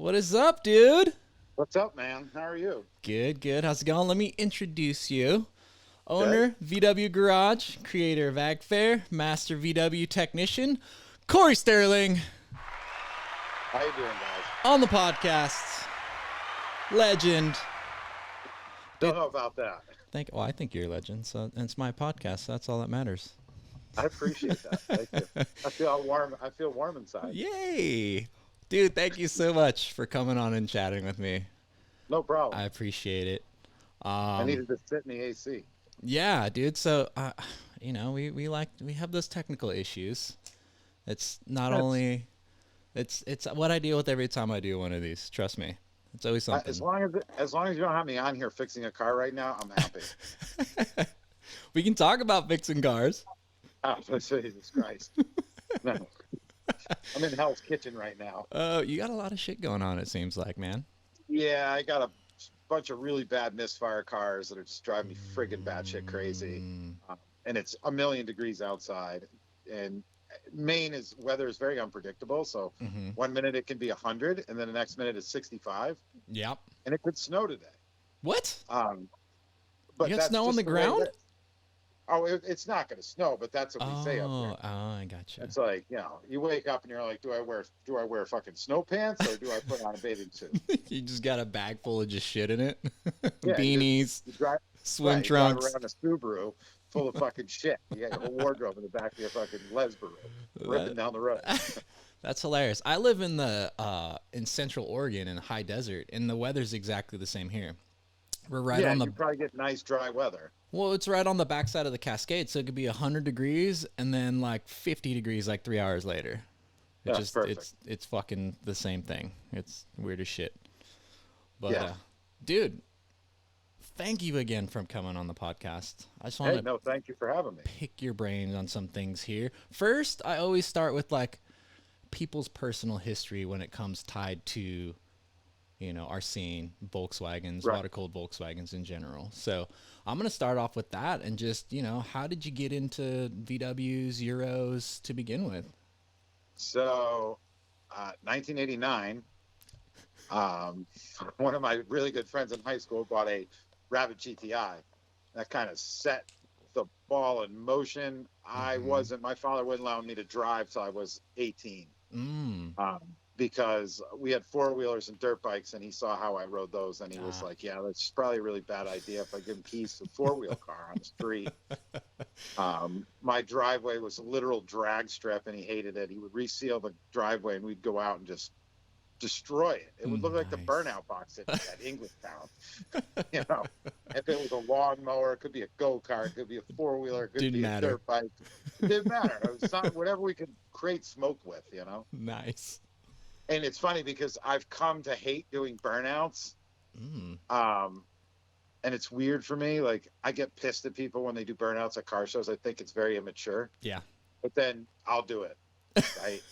What is up, dude? What's up, man? How are you? Good, good. How's it going? Let me introduce you. Good. Owner, VW Garage, creator of VAG FAIR, master VW technician, Cory Sterling How you doing, guys? on the podcast. Legend. Don't Dude, know about that. I think you're a legend, so and it's my podcast, so that's all that matters. I appreciate that. Thank you. I feel warm. I feel warm inside. Yay! Dude, thank you so much for coming on and chatting with me. No I problem. appreciate it. I Um, needed to sit in the AC. yeah, dude. So, we have those technical issues. It's not That's only it's what I deal with every time I do one of these. Trust me, it's always as something. long as you don't have me on here fixing a car right now, I'm happy. We can talk about fixing cars. Oh, Jesus Christ! No, I'm in Hell's Kitchen right now. You got a lot of shit going on. It seems like, man. Yeah, I got a bunch of really bad misfire cars that are just driving me friggin' batshit crazy. Mm, And it's a million degrees outside. And Maine is weather is very unpredictable. So mm-hmm. 1 minute it can be 100, and then the next minute it's 65, Yep. and it could snow today. What? Um, You but got that's snow on the just the way it ground? is. Oh, it's not going to snow, but that's what we say up here. I gotcha. It's like, you wake up and you're like, do I wear fucking snow pants or do I put on a bathing suit? You just got a bag full of just shit in it. Yeah, Beanies, you drive swim you drive trunks. around a Subaru full of fucking shit. You got your whole wardrobe in the back of your fucking Lesbaru, ripping That- down the road. That's hilarious. I live in the in Central Oregon in the high desert, and the weather's exactly the same here. We're right Yeah, on and the you probably get nice dry weather. well, it's right on the backside of the Cascade, so it could be 100 degrees and then like 50 degrees like 3 hours later. It Yeah, just perfect. it's fucking the same thing. It's weird as shit. But Yeah. dude, thank you again for coming on the podcast. I just want Hey, to no, thank you for having me. pick your brains on some things here. First, I always start with like people's personal history when it comes tied to our scene, Volkswagens, Right. water cooled Volkswagens in general. So I'm gonna start off with that and just how did you get into VWs, Euros to begin with? So, 1989, one of my really good friends in high school bought a Rabbit GTI. That kind of set the ball in motion. Mm-hmm. My father wouldn't allow me to drive till I was 18. Mm. um, because we had four-wheelers and dirt bikes, and he saw how I rode those, and he was Ah. like, yeah, that's probably a really bad idea if I give him keys to a four-wheel car on the street. My driveway was a literal drag strip, and he hated it. He would reseal the driveway, and we'd go out and just destroy it. It would look like the Nice. burnout box at Englishtown. you know, if it was a lawnmower, it could be a go-kart, it could be a four-wheeler, it could Didn't be a matter. dirt bike. It didn't matter. It was whatever we could create smoke with. Nice. And it's funny because I've come to hate doing burnouts. Mm. Um, and it's weird for me. Like, I get pissed at people when they do burnouts at car shows. I think it's very immature, Yeah. but then I'll do it. Right.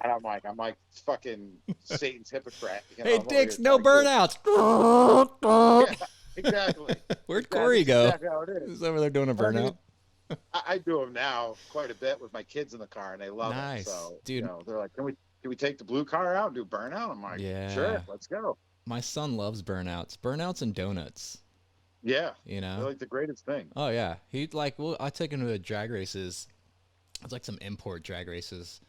And I'm like fucking Satan's hypocrite. Hey, I'm over here dicks, no trying to do burnouts. it. Yeah, exactly. Where'd Corey That's go? exactly how it is. He's over there doing a But I burnout. mean, I do them now quite a bit with my kids in the car, and they love it. Nice, So, dude. they're like, can we take the blue car out and do burnout? I'm like, Yeah. sure, let's go. My son loves burnouts and donuts. Yeah. You They're know? like the greatest thing. Oh yeah, I took him to drag races. It's like some import drag races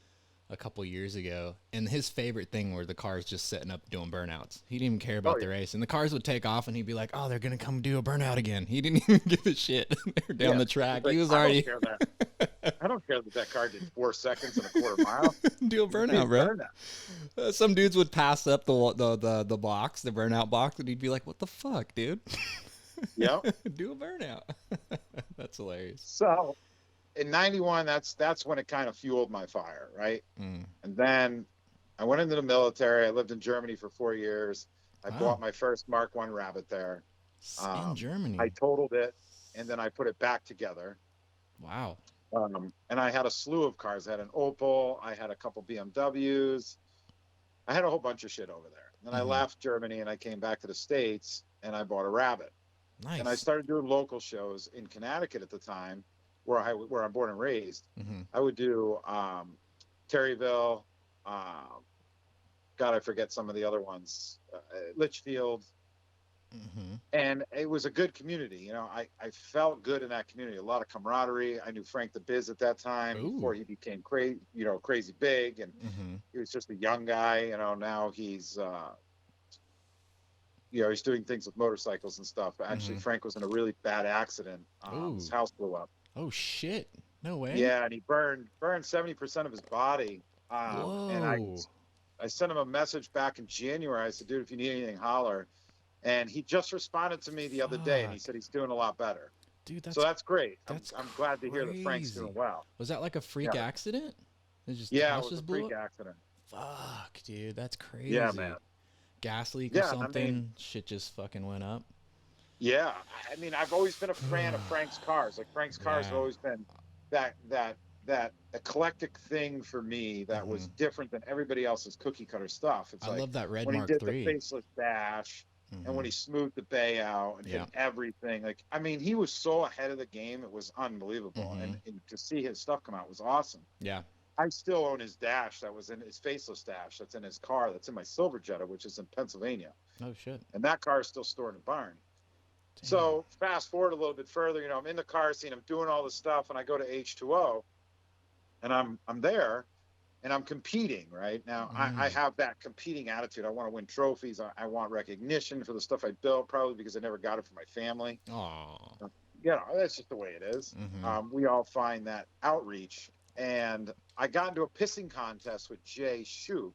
a couple years ago, and his favorite thing were the cars just setting up doing burnouts. He didn't even care Oh about the yeah, race, and the cars would take off, and he'd be like, "Oh, they're gonna come do a burnout again." He didn't even give a shit. They're down yeah. the It's track. like He was I don't already care that I don't care that car did 4 seconds and a quarter mile. do a It's being burnout, bro. burned out. Some dudes would pass up the box, the burnout box, and he'd be like, "What the fuck, dude? Yep. Do a burnout." That's hilarious. So in '91, that's when it kind of fueled my fire, right? Mm. And then I went into the military. I lived in Germany for 4 years. I Wow. bought my first Mark One Rabbit there. In I Germany. totaled it, and then I put it back together. Wow. And I had a slew of cars. I had an Opel. I had a couple BMWs. I had a whole bunch of shit over there. Then I Hmm. left Germany and I came back to the States and I bought a Rabbit. And I Nice. started doing local shows in Connecticut at the time, where I'm born and raised. Hmm. I would do Terryville, um, God, I forget some of the other ones. Litchfield. And it was a good community. You know, I felt good in that community. A lot of camaraderie. I knew Frank the Biz at that time before he became crazy, you know, crazy big. And he was just a young guy. You know, now he's, you know, he's doing things with motorcycles and stuff. But actually, Frank was in a really bad accident. His house blew up. Oh shit! No way. Yeah, and he burned 70% of his body. And I sent him a message back in January. I said, dude, if you need anything, holler. And he just responded to me the other day, and he said he's doing a lot better. Dude, that's great. I'm glad to crazy. hear that Frank's doing well. Was that like a freak accident? It was a freak accident. Fuck, dude, that's crazy. Yeah, man. Gas leak or something. I mean, shit just fucking went up. Yeah, I mean, I've always been a fan of Frank's cars. Like Frank's cars have always been that eclectic thing for me that was different than everybody else's cookie cutter stuff. It's I love that red when Mark he did III. the faceless dash. And when he smoothed the bay out and did everything, like, I mean, he was so ahead of the game. It was unbelievable. And to see his stuff come out was awesome. Yeah. I still own his dash that was in his faceless dash. That's in his car. That's in my Silver Jetta, which is in Pennsylvania. Oh, shit. And that car is still stored in a barn. Damn. So fast forward a little bit further, you know, I'm in the car scene, I'm doing all this stuff, and I go to H2O, and I'm there. And I'm competing right now. I have that competing attitude. I want to win trophies. I want recognition for the stuff I built, probably because I never got it for my family. Oh, you know, that's just the way it is. We all find that outreach. And I got into a pissing contest with Jay Shoup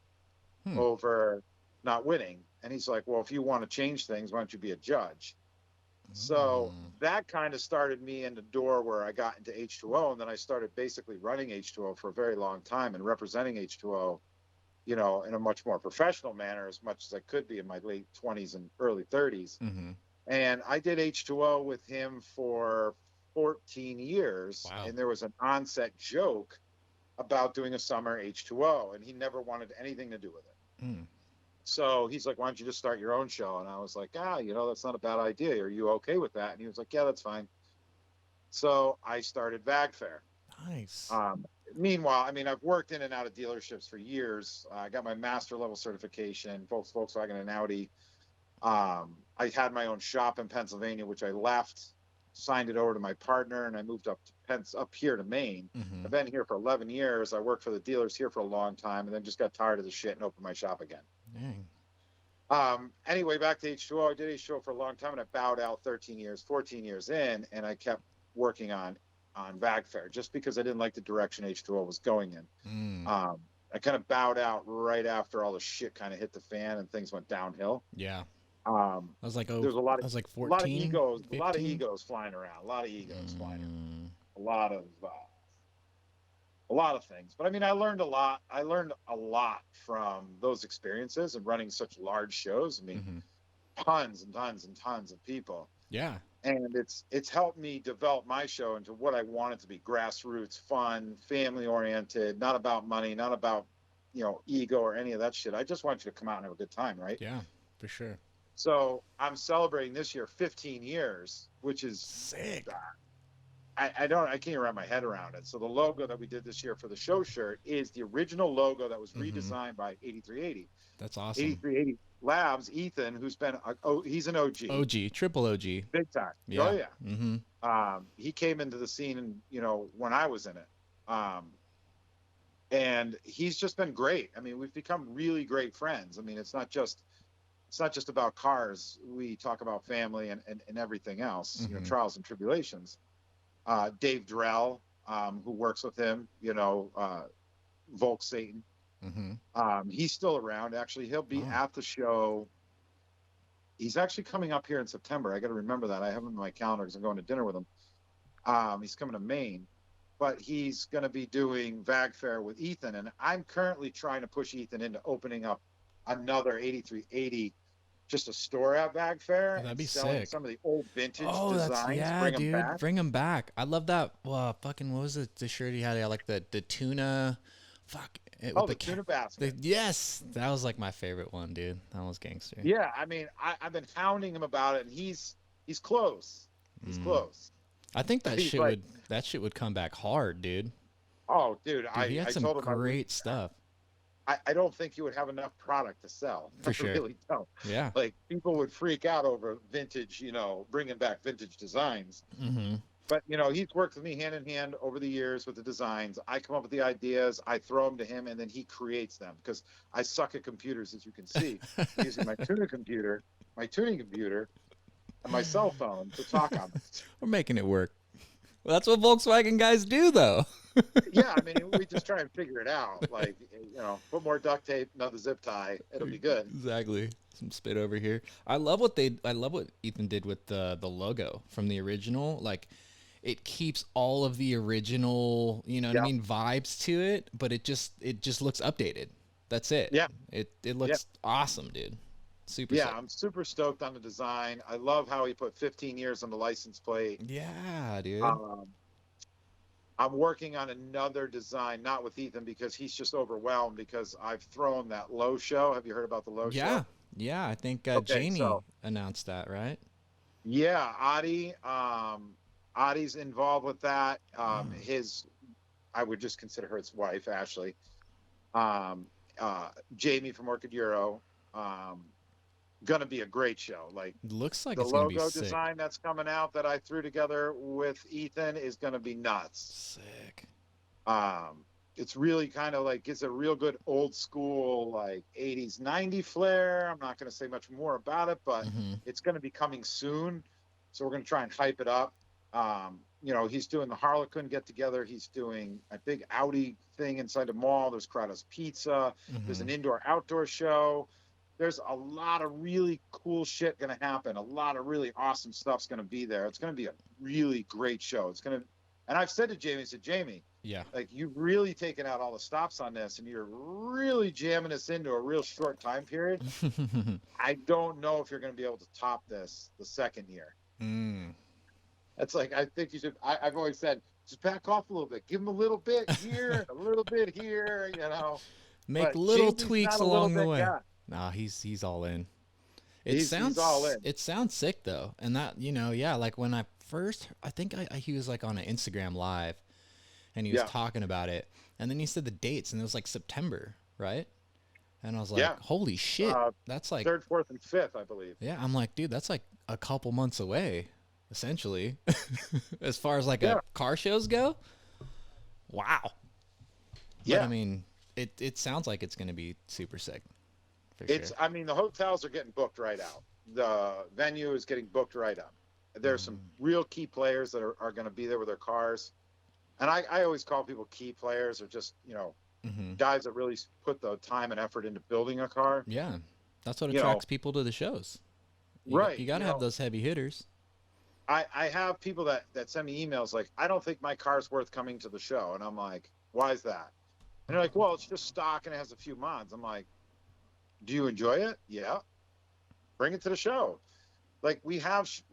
over not winning. And he's like, well, if you want to change things, why don't you be a judge? So that kind of started me in the door where I got into H2O, and then I started basically running H2O for a very long time and representing H2O, you know, in a much more professional manner, as much as I could be in my late 20s and early 30s. And I did H2O with him for 14 years. Wow. And there was an onset joke about doing a summer H2O, and he never wanted anything to do with it. So he's like, why don't you just start your own show? And I was like, you know, that's not a bad idea. Are you okay with that? And he was like, yeah, that's fine. So I started VAG FAIR. Nice. Meanwhile, I mean, I've worked in and out of dealerships for years. I got my master level certification, Volkswagen and Audi. I had my own shop in Pennsylvania, which I left, signed it over to my partner, and I moved up here to Maine. I've been here for 11 years. I worked for the dealers here for a long time, and then just got tired of the shit and opened my shop again. Dang. Anyway, back to H2O. I did H2O for a long time, and I bowed out 14 years in, and I kept working on VAG FAIR just because I didn't like the direction H2O was going in. I kind of bowed out right after all the shit kind of hit the fan and things went downhill. Yeah. I was like, there's a lot of, I was like 14, a lot of egos, 15? a lot of egos flying around, a lot of egos flying around, a lot of things. But I mean, I learned a lot. I learned a lot from those experiences and running such large shows. I mean, tons and tons and tons of people. Yeah. And it's helped me develop my show into what I want it to be: grassroots, fun, family oriented, not about money, not about, you know, ego or any of that shit. I just want you to come out and have a good time, right? Yeah, for sure. So I'm celebrating this year 15 years, which is sick. I can't even wrap my head around it. So the logo that we did this year for the show shirt is the original logo that was redesigned by 8380. That's awesome. 8380 Labs, Ethan, who's been he's an OG, triple OG, big time. Yeah. Oh yeah. He came into the scene, and you know, when I was in it, and he's just been great. I mean, we've become really great friends. I mean, it's not just about cars. We talk about family and everything else, you know, trials and tribulations. Dave Drell, who works with him, you know, Volk Satan. He's still around. Actually, he'll be at the show. He's actually coming up here in September. I got to remember that. I have him in my calendar because I'm going to dinner with him. He's coming to Maine, but he's going to be doing VAG FAIR with Ethan. And I'm currently trying to push Ethan into opening up another 8380, just a store at VAG FAIR. Oh, that'd be selling sick. Some of the old vintage designs. Bring them back. I love that. Fucking, what was it? The shirt he had? I like the tuna. Fuck. The tuna basket. Yes, that was like my favorite one, dude. That was gangster. Yeah, I mean, I've been hounding him about it, and he's close. He's close. I think that shit would come back hard, dude. Oh, dude, he had some great stuff. I don't think you would have enough product to sell. For I sure. really don't. Yeah. Like people would freak out over vintage, bringing back vintage designs. Mm-hmm. But he's worked with me hand in hand over the years with the designs. I come up with the ideas, I throw them to him, and then he creates them because I suck at computers, as you can see. I'm using my tuning computer, and my cell phone to talk on this. We're making it work. Well, that's what Volkswagen guys do, though. Yeah, I mean, we just try and figure it out. Like, put more duct tape, another zip tie, it'll be good. Exactly. Some spit over here. I love what Ethan did with the logo from the original. Like, it keeps all of the original, you know what I Yeah, mean, vibes to it, but it just looks updated. That's it. yeah, It yeah. looks awesome, dude. Super Yeah, sick. I'm super stoked on the design. I love how he put 15 years on the license plate. Yeah, dude. Um, I'm working on another design, not with Ethan because he's just overwhelmed because I've thrown that low show. Have you heard about the low Yeah. show? Yeah, I think Okay, Jamie so announced that, right? yeah, Adi's involved with that. Mm. I would just consider her his wife, Ashley. Um, Jamie from Orchid Euro. Um, gonna be a great show. Like Looks like the it's gonna be logo sick. design that's coming out that I threw together with Ethan is gonna be nuts. Sick. Um, it's really kind of like it's a real good old school like 80s 90 flair. I'm not going to say much more about it, but Mm-hmm. it's going to be coming soon, so we're going to try and hype it up. He's doing the Harlequin get together, he's doing a big Audi thing inside the mall, there's Corrado's Pizza, there's Mm-hmm. an indoor outdoor show. There's a lot of really cool shit going to happen, a lot of really awesome stuff's going to be there. It's going to be a really great show. And I've said to Jamie, I said, Jamie, Yeah. like you've really taken out all the stops on this and you're really jamming us into a real short time period. I don't know if you're going to be able to top this the second year. Mm. That's like, I think you should, I've always said, just back off a little bit, give him a little bit here, a little bit here, Make but little Jamie's tweaks not a little along the bit way. guy. Nah, he's all in. He's all in. It sounds sick though, and that yeah, like when I think he was like on an Instagram live, and he was Yeah. talking about it, and then he said the dates, and it was like September, right? And I was like, Yeah. holy shit, Uh, that's like, 3rd, 4th, and 5th, I believe. yeah, I'm like, dude, that's like a couple months away, essentially, as far as like Yeah. a car shows go. Wow. But Yeah. I mean, it sounds like it's gonna be super sick, for It's, sure. I mean, the hotels are getting booked right out. The venue is getting booked right up. There's some real key players that are going to be there with their cars. And I always call people key players or just, Mm-hmm. guys that really put the time and effort into building a car. Yeah, that's what You attracts know, people to the shows. right. You got to have those heavy hitters. I have people that send me emails like, I don't think my car's worth coming to the show. And I'm like, why is that? And they're like, well, it's just stock and it has a few mods. I'm like, do you enjoy it? Yeah. Bring it to the show. Like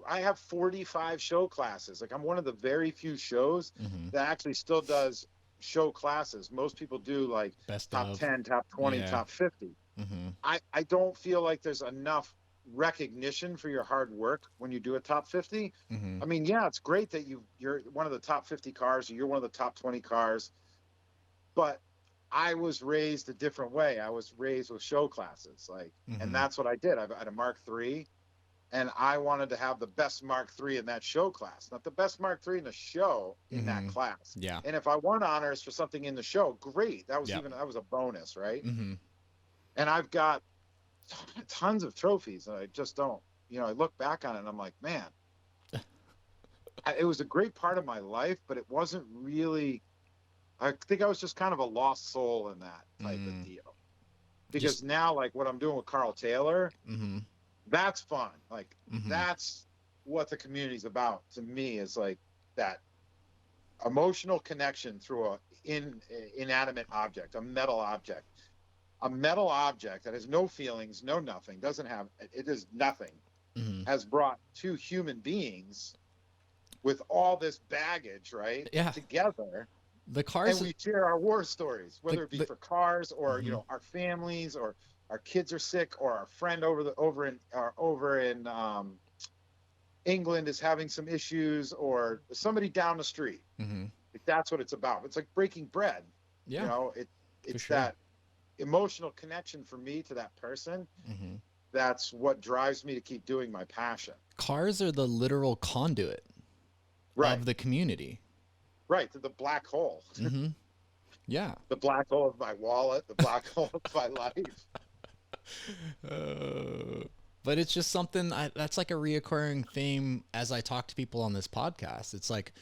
I have 45 show classes. Like I'm one of the very few shows Mm-hmm. that actually still does show classes. Most people do like Best top of. 10, top 20, Yeah. top 50. Mm-hmm. I don't feel like there's enough recognition for your hard work when you do a top 50. Mm-hmm. I mean, yeah, it's great that you're one of the top 50 cars or you're one of the top 20 cars, but I was raised a different way. I was raised with show classes, Mm-hmm. and that's what I did. I had a Mark III, and I wanted to have the best Mark III in that show class, not the best Mark III in the show in that Mm-hmm. class. Yeah. And if I won honors for something in the show, great. That was Yep. that was a bonus, right? Mm-hmm. And I've got tons of trophies, and I just don't. I look back on it, and I'm like, man, it was a great part of my life, but it wasn't really. I think I was just kind of a lost soul in that type of deal. Because now, like what I'm doing with Carl Taylor, Mm-hmm. that's fun. Like Mm-hmm. that's what the community's about to me, is like that emotional connection through inanimate object, a metal object that has no feelings, no nothing, it is nothing, Mm-hmm. has brought two human beings with all this baggage, right? Yeah. Together. The cars. And we share our war stories, whether it be for cars or Mhm. our families, or our kids are sick, or our friend over in England is having some issues, or somebody down the street. Mm-hmm. Like, that's what it's about. It's like breaking bread. Yeah. It's sure. that emotional connection for me to that person. Hmm. That's what drives me to keep doing my passion. Cars are the literal conduit Right. of the community. Right. To the black hole, Hmm. Yeah. the black hole of my wallet, the black hole of my life. Uh, but it's just something that's like a reoccurring theme as I talk to people on this podcast. It's like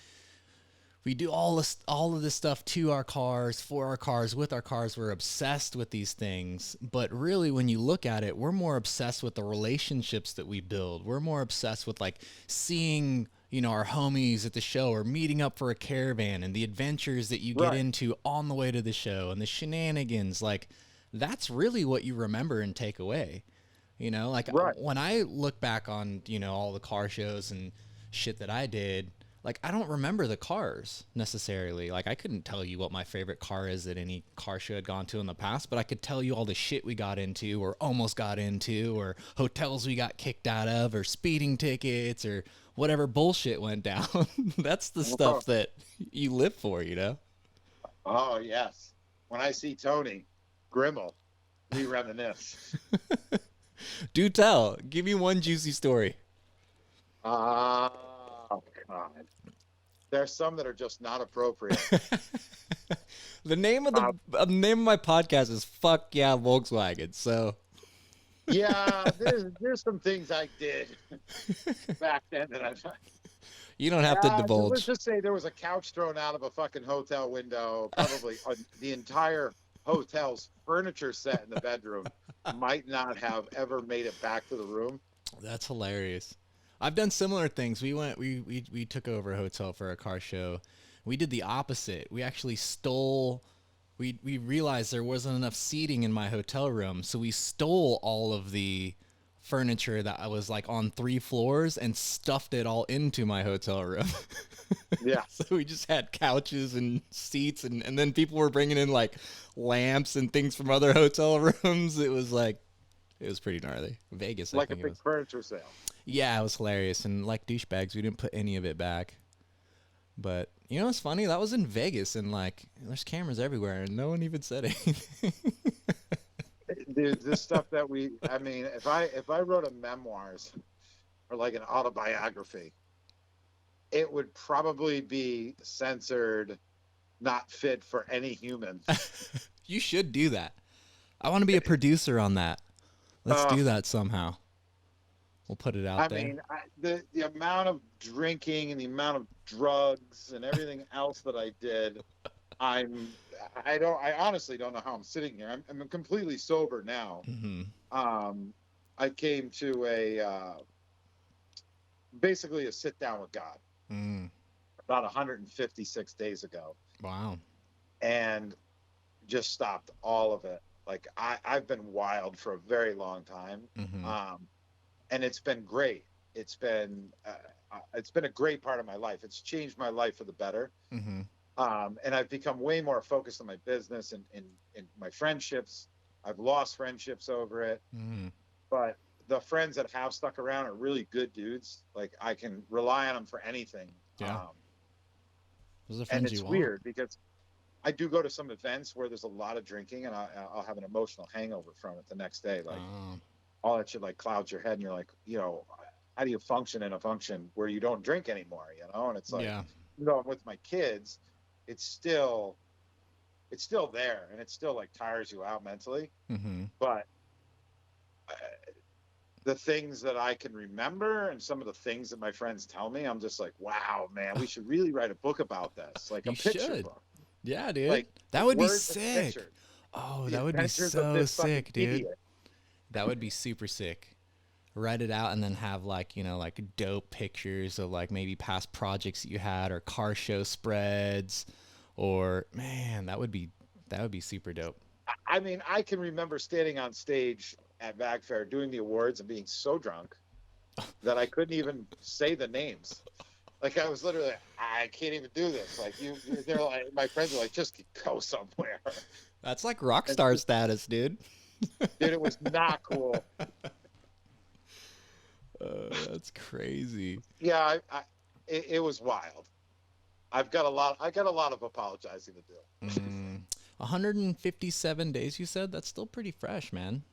we do all of this stuff to our cars, for our cars, with our cars. We're obsessed with these things, but really when you look at it, we're more obsessed with the relationships that we build. We're more obsessed with like seeing, our homies at the show, or meeting up for a caravan, and the adventures that you get Right. into on the way to the show, and the shenanigans. Like that's really what you remember and take away. Like Right. when I look back on, all the car shows and shit that I did, like I don't remember the cars necessarily. Like I couldn't tell you what my favorite car is at any car show I'd gone to in the past, but I could tell you all the shit we got into or almost got into, or hotels we got kicked out of, or speeding tickets, or whatever bullshit went down. That's the Oh, stuff that you live for, oh, yes. When I see Tony Grimmel, we reminisce. Do tell. Give me one juicy story. Oh, God. There's some that are just not appropriate. The name of the name of my podcast is "Fuck Yeah Volkswagen." So Yeah, there's some things I did back then that I. you don't have to Let's divulge. just say there was a couch thrown out of a fucking hotel window. Probably the entire hotel's furniture set in the bedroom might not have ever made it back to the room. That's hilarious. I've done similar things. We took over a hotel for a car show. We did the opposite. We actually stole. We realized there wasn't enough seating in my hotel room, so we stole all of the furniture that I was like on 3 floors and stuffed it all into my hotel room. Yeah. So we just had couches and seats, and then people were bringing in like lamps and things from other hotel rooms. It was pretty gnarly. Vegas, I Like a think it big was. furniture sale. Yeah, it was hilarious. And like douchebags, we didn't put any of it back. But what's funny? That was in Vegas, and like there's cameras everywhere, and no one even said anything. Dude, this stuff that I mean, if I wrote a memoirs or like an autobiography, it would probably be censored, not fit for any human. You should do that. I want to be a producer on that. Let's Uh, do that somehow. We'll put it out I there. mean, the amount of drinking and the amount of drugs and everything else that I did, I honestly don't know how I'm sitting here. I'm completely sober now. Hmm. I came to basically a sit down with God Mm. about 156 days ago, Wow. and just stopped all of it. Like I've been wild for a very long time. Hmm. And it's been great. It's been a great part of my life. It's changed my life for the better. Hmm. And I've become way more focused on my business and my friendships. I've lost friendships over it, Mm. but the friends that have stuck around are really good dudes. Like I can rely on them for anything. Yeah. Those are the And friends it's you want. weird because I do go to some events where there's a lot of drinking, and I'll have an emotional hangover from it the next day. Like all that shit like clouds your head, and you're like, how do you function in a function where you don't drink anymore? And it's like, Yeah. I'm with my kids, it's still there, and it still like tires you out mentally. Hmm. But the things that I can remember and some of the things that my friends tell me, I'm just like, wow, man, we should really write a book about this, like a You picture should. book. Yeah, dude. Like That would be words and sick. pictures. Oh, The that would be adventures of so this fucking sick, dude. idiot. That would be super sick. Write it out and then have like, like dope pictures of like maybe past projects that you had, or car show spreads, or man, that would be super dope. I mean, I can remember standing on stage at VAG FAIR doing the awards and being so drunk that I couldn't even say the names. Like I was literally, I can't even do this. Like they're like, my friends are like, just go somewhere. That's like rock star status, dude. Dude, it was not cool. That's crazy. Yeah, it was wild. I got a lot of apologizing to do. 157 days, you said? That's still pretty fresh, man.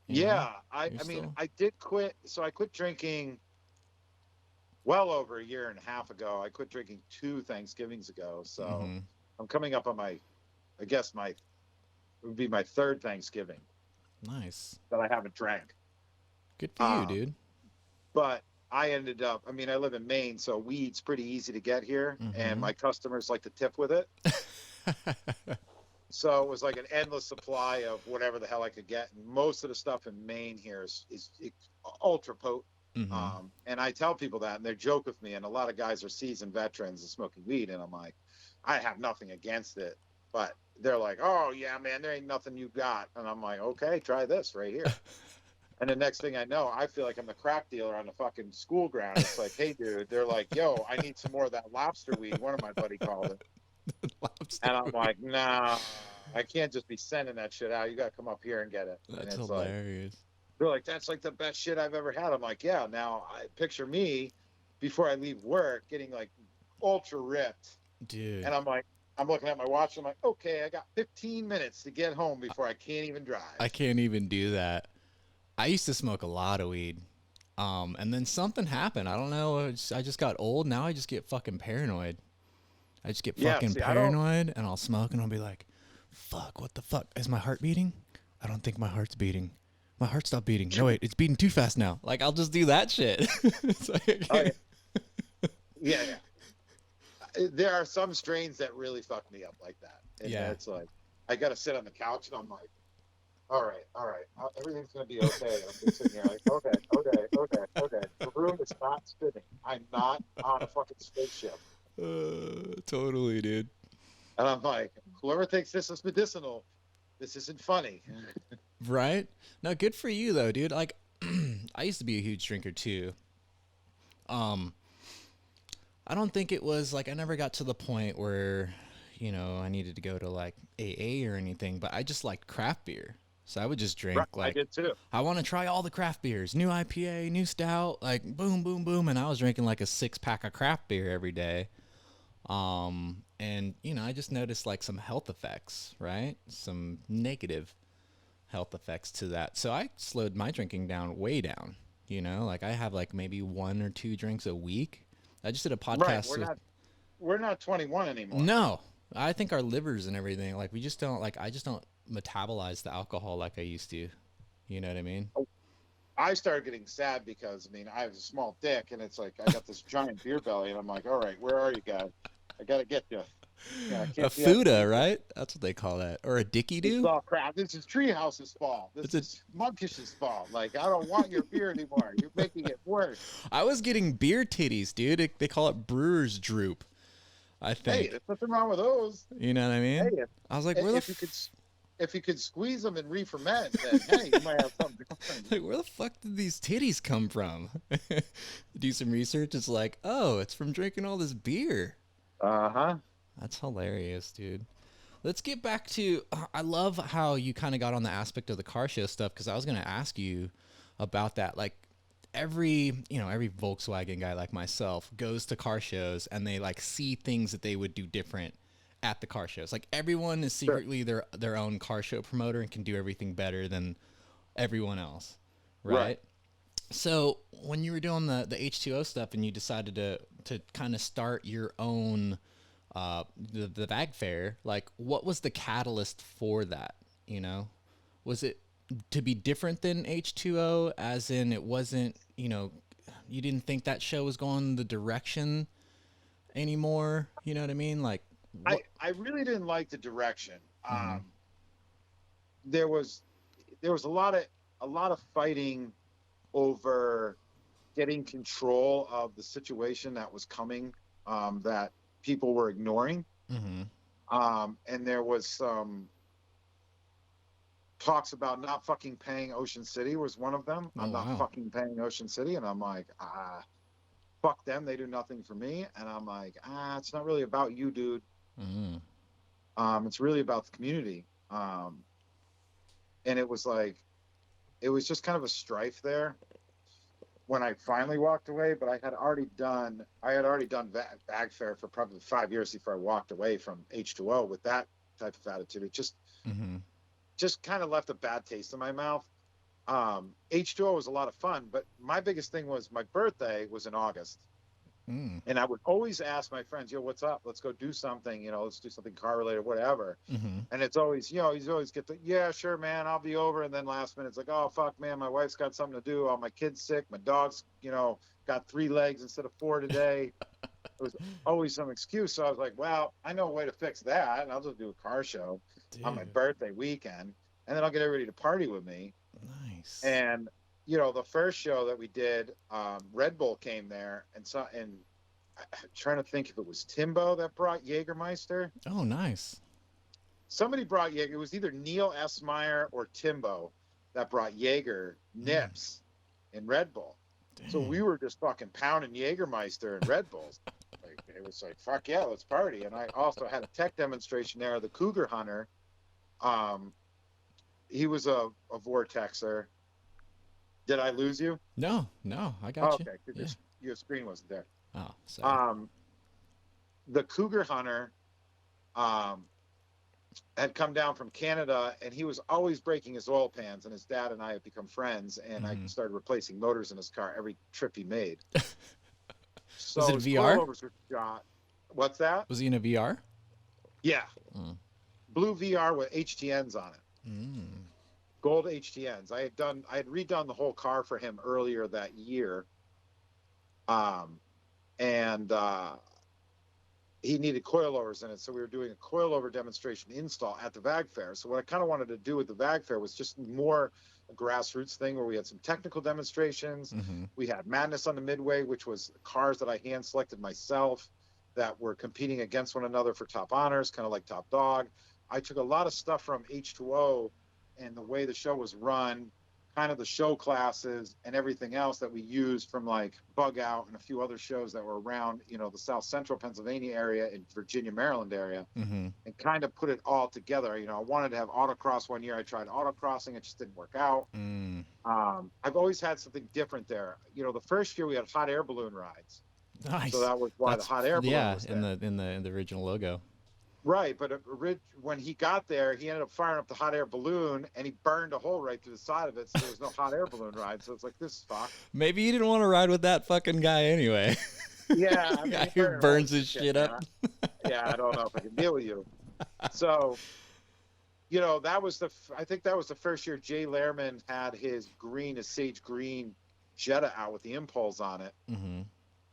You know, Yeah, you're I mean, still. I did quit. So I quit drinking well over a year and a half ago. I quit drinking two Thanksgivings ago. So Mm-hmm. I'm coming up on my, I guess my, it would be my third Thanksgiving Nice. that I haven't drank. Good for you, Um, dude. but I ended up, I mean, I live in Maine, so weed's pretty easy to get here, and Mm-hmm. my customers like to tip with it. So it was like an endless supply of whatever the hell I could get. And most of the stuff in Maine here is ultra potent. Mm-hmm. And I tell people that, and they joke with me. And a lot of guys are seasoned veterans of smoking weed, and I'm like, I have nothing against it, but they're like, oh yeah, man, there ain't nothing you got. And I'm like, okay, try this right here. And the next thing I know, I feel like I'm the crack dealer on the fucking school ground. It's like, hey, dude, they're like, yo, I need some more of that lobster weed. One of my buddy called it. Lobster And I'm weed. like, nah, I can't just be sending that shit out. You got to come up here and get it. And That's it's like, hilarious. they're like, that's like the best shit I've ever had. I'm like, yeah. Now I picture me before I leave work getting like ultra ripped. Dude, And I'm like, I'm looking at my watch. I'm like, okay, I got 15 minutes to get home before I can't even I drive. can't even do that. I used to smoke a lot of weed. And then something happened. I don't know. I just got old. Now I just get fucking paranoid. I just get Yeah. fucking See, I don't, paranoid and I'll smoke and I'll be like, fuck, what the fuck? Is my heart beating? I don't think my heart's beating. My heart stopped beating. No, wait, it's beating too fast now. Like, I'll just do that shit. It's like, I oh, yeah, can't- yeah, yeah. There are some strains that really fuck me up like that. And yeah. it's like, I got to sit on the couch and I'm like, all right, everything's gonna be okay. I'm just sitting here like, okay, okay, okay, okay. The room is not spinning. I'm not on a fucking spaceship. Totally, dude. And I'm like, whoever thinks this is medicinal, this isn't funny. Right? No, good for you though, dude. Like, I used to be a huge drinker too. Um, I don't think it was like I never got to the point where, I needed to go to like AA or anything, but I just liked craft beer. So I would just Right, drink I like did too. I want to try all the craft beers, new IPA, new stout, like boom, boom, boom, and I was drinking like a 6 pack of craft beer every day. And I just noticed like some health effects, right? Some negative health effects to that. So I slowed my drinking down way down. Like I have like maybe 1 or 2 drinks a week. I just did a Right, podcast with. we're not 21 anymore. No, I think our livers and everything, like we just don't like. I just don't metabolize the alcohol like I used to. You know what I mean? I started getting sad because I mean I have a small dick and it's like I got this giant beer belly and I'm like, all right, where are you guys? I gotta get you. Yeah, I A can't be having fuda, people. right? That's what they call that, or a dicky This is do. all crap. This is Treehouse's fault. It's This a. is Munkish's fault. Like I don't want your beer anymore. You're making it worse. I was getting beer titties, dude. They call it brewer's droop. I Hey, think. there's nothing wrong with those. You know what I Hey, mean? I was like, where the if you could if you could squeeze them and re-ferment, then hey, you might have something going. like, where the fuck did these titties come from? Do some research. It's like, oh, it's from drinking all this beer. Uh-huh. That's hilarious, dude. Let's get back to. I love how you kind of got on the aspect of the car show stuff because I was going to ask you about that. Like every Volkswagen guy like myself goes to car shows and they like see things that they would do different at the car shows. Like everyone is Sure. secretly their own car show promoter and can do everything better than everyone else, Right. right? So when you were doing the H2O stuff and you decided to kind of start your own the VAG Fair, like what was the catalyst for that? Was it to be different than H2O, as in it wasn't, you didn't think that show was going the direction anymore? You know what I mean? Like what? I really didn't like the direction. Mm-hmm. There was a lot of fighting over getting control of the situation that was coming, that people were ignoring. Mm-hmm. And there was some talks about not fucking paying Ocean City was one of them. Oh I'm not wow. fucking paying Ocean City. And I'm like, fuck them. They do nothing for me. And I'm like, it's not really about you, dude. Mm-hmm. It's really about the community. And it was like, it was just kind of a strife there when I finally walked away, but I had already done bag fair for probably 5 years before I walked away from H2O with that type of attitude. It Mm-hmm. just kind of left a bad taste in my mouth. H2O was a lot of fun, but my biggest thing was my birthday was in August. Mm. And I would always ask my friends, yo, what's up? Let's go do something, let's do something car related, whatever. Mm-hmm. And it's always, he's always get the, yeah, sure, man, I'll be over. And then last minute, it's like, oh, fuck, man, my wife's got something to do. All my kid's sick. My dog's, got 3 legs instead of 4 today. It was always some excuse. So I was like, well, I know a way to fix that. And I'll just do a car show on my Dude, birthday weekend. And then I'll get everybody to party with me. nice. And, the first show that we did, Red Bull came there. And I'm trying to think if it was Timbo that brought Jägermeister. Oh, nice. Somebody brought Jaeger. It was either Neil S. Meyer or Timbo that brought Jaeger nips in Red Bull. Dang. So we were just fucking pounding Jägermeister and Red Bulls. It was like, fuck yeah, let's party. And I also had a tech demonstration there of the Cougar Hunter. He was a Vortexer. Did I lose you? No, I got you. Okay, Yeah. your screen wasn't there. Oh, sorry. The Cougar Hunter had come down from Canada, and he was always breaking his oil pans, and his dad and I have become friends, and I started replacing motors in his car every trip he made. So Was it his VR? coilovers were shot. What's that? Was he in a VR? Yeah. Mm. Blue VR with HTNs on it. Mm. Gold HTNs. I had redone the whole car for him earlier that year. And he needed coilovers in it, so we were doing a coilover demonstration install at the VAG Fair. So what I kind of wanted to do with the VAG Fair was just more a grassroots thing where we had some technical demonstrations. Mm-hmm. We had Madness on the Midway, which was cars that I hand selected myself that were competing against one another for top honors, kind of like Top Dog. I took a lot of stuff from H2O and the way the show was run, kind of the show classes and everything else that we used from like Bug Out and a few other shows that were around, the South Central Pennsylvania area and Virginia, Maryland area, Mm-hmm. and kind of put it all together. I wanted to have autocross one year. I tried autocrossing. It just didn't work out. Mm. I've always had something different there. The first year we had hot air balloon rides. Nice. So that was why the hot air balloon was there. in the original logo. Right, but when he got there, he ended up firing up the hot air balloon, and he burned a hole right through the side of it, so there was no hot air balloon ride. So it's like, this is fucked. Maybe he didn't want to ride with that fucking guy anyway. Yeah, I mean, guy who burns his shit up. Yeah, I don't know if I can deal with you. So, I think that was the first year Jay Lehrman had his sage green Jetta out with the Impulse on it, Mm-hmm.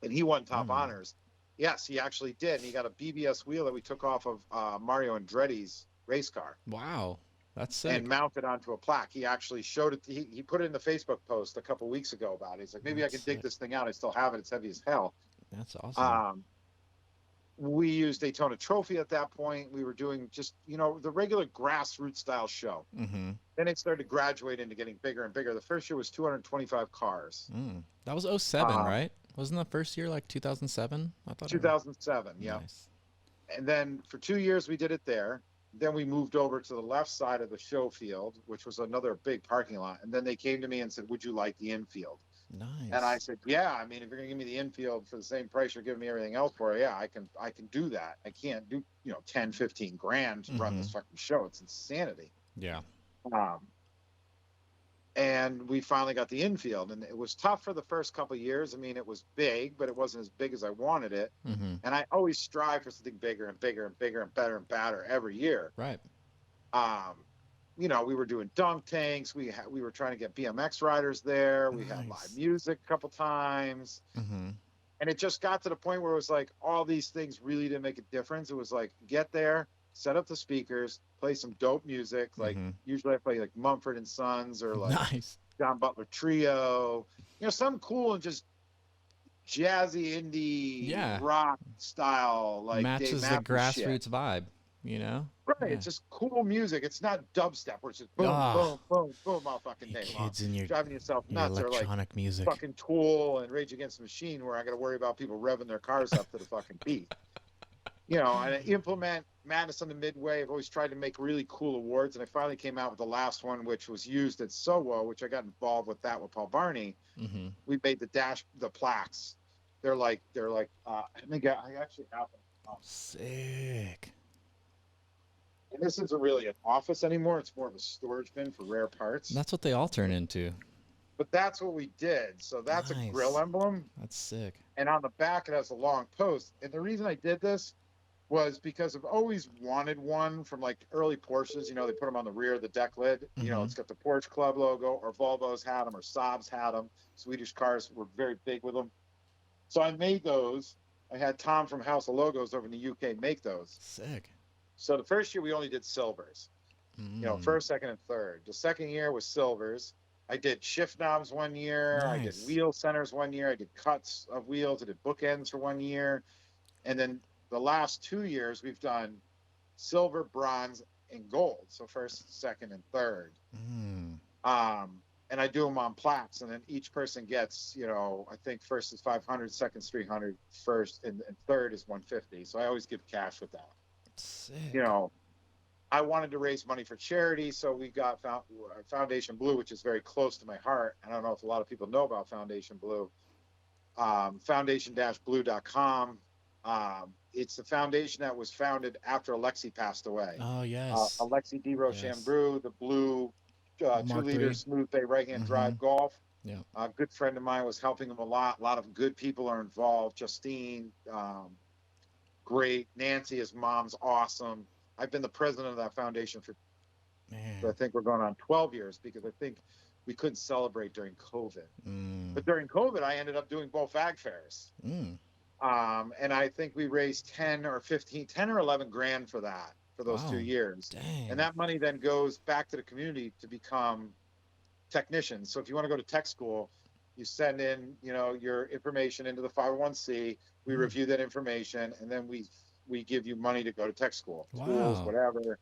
and he won top honors. Yes, he actually did. And he got a BBS wheel that we took off of Mario Andretti's race car. Wow, that's sick. And mounted onto a plaque. He actually showed it. He put it in the Facebook post a couple weeks ago about it. He's like, maybe I can dig this thing out. I still have it. It's heavy as hell. That's awesome. We used Daytona Trophy at that point. We were doing just, the regular grassroots style show. Mm-hmm. Then it started to graduate into getting bigger and bigger. The first year was 225 cars. That was 07, right? Wasn't the first year like 2007? I thought 2007, yeah. Nice. And then for 2 years we did it there. Then we moved over to the left side of the show field, which was another big parking lot. And then they came to me and said, would you like the infield? Nice. And I said, yeah, I mean, if you're gonna give me the infield for the same price you're giving me everything else for, yeah, I can do that. I can't do, 10, 15 grand to run this fucking show. It's insanity. Yeah. And we finally got the infield, and it was tough for the first couple of years. I mean, it was big, but it wasn't as big as I wanted it. Mm-hmm. And I always strive for something bigger and bigger and bigger and better and badder every year. Right. We were doing dunk tanks. We were trying to get BMX riders there. We had live music a couple times. Mm-hmm. And it just got to the point where it was like all these things really didn't make a difference. It was like, get there, set up the speakers, play some dope music. Like usually I play like Mumford and Sons or like John Butler Trio, some cool and just jazzy indie rock style, like matches the grassroots vibe, Right, it's just cool music. It's not dubstep where it's just boom, boom, boom, boom all fucking day long. Kids in your driving yourself nuts, or like music. Fucking Tool and Rage Against the Machine, where I got to worry about people revving their cars up to the fucking beat. And I implement Madness on the Midway. I've always tried to make really cool awards, and I finally came out with the last one, which was used at SOWO, which I got involved with that with Paul Barney. Mm-hmm. We made the plaques. They're like I actually have them. Sick. And this isn't really an office anymore. It's more of a storage bin for rare parts. That's what they all turn into. But that's what we did. So that's a grill Nice. emblem. That's sick. And on the back, it has a long post. And the reason I did this was because I've always wanted one from like early Porsches. You know, they put them on the rear of the deck lid. You know, it's got the Porsche Club logo, or Volvo's had them, or Saab's had them. Swedish cars were very big with them. So I made those. I had Tom from House of Logos over in the UK make those. Sick. So the first year we only did silvers. You know, first, second, and third. The second year was silvers. I did shift knobs one year. Nice. I did wheel centers one year. I did cuts of wheels. I did bookends for one year. And then the last 2 years, we've done silver, bronze, and gold. So first, second, and third. And I do them on plaques. And then each person gets, you know, I think first is 500, second's 300, first, and third is 150. So I always give cash with that. Sick. You know, I wanted to raise money for charity, so we got Foundation Blue, which is very close to my heart. I don't know if a lot of people know about Foundation Blue. Foundation-blue.com. It's a foundation that was founded after Alexi passed away. Oh, yes. Alexi D. Rochambeau, the blue 2-liter smooth bay right-hand drive Golf. Yeah. A good friend of mine was helping him a lot. A lot of good people are involved. Justine, great. Nancy, his mom's awesome. I've been the president of that foundation for, I think we're going on 12 years, because I think we couldn't celebrate during COVID. But during COVID, I ended up doing both VAG fairs. And I think we raised 10 or 11 grand for that, for those 2 years. Dang. And that money then goes back to the community to become technicians. So if you want to go to tech school, you send in, you know, your information into the 501c. We review that information, and then we give you money to go to tech school, schools, whatever.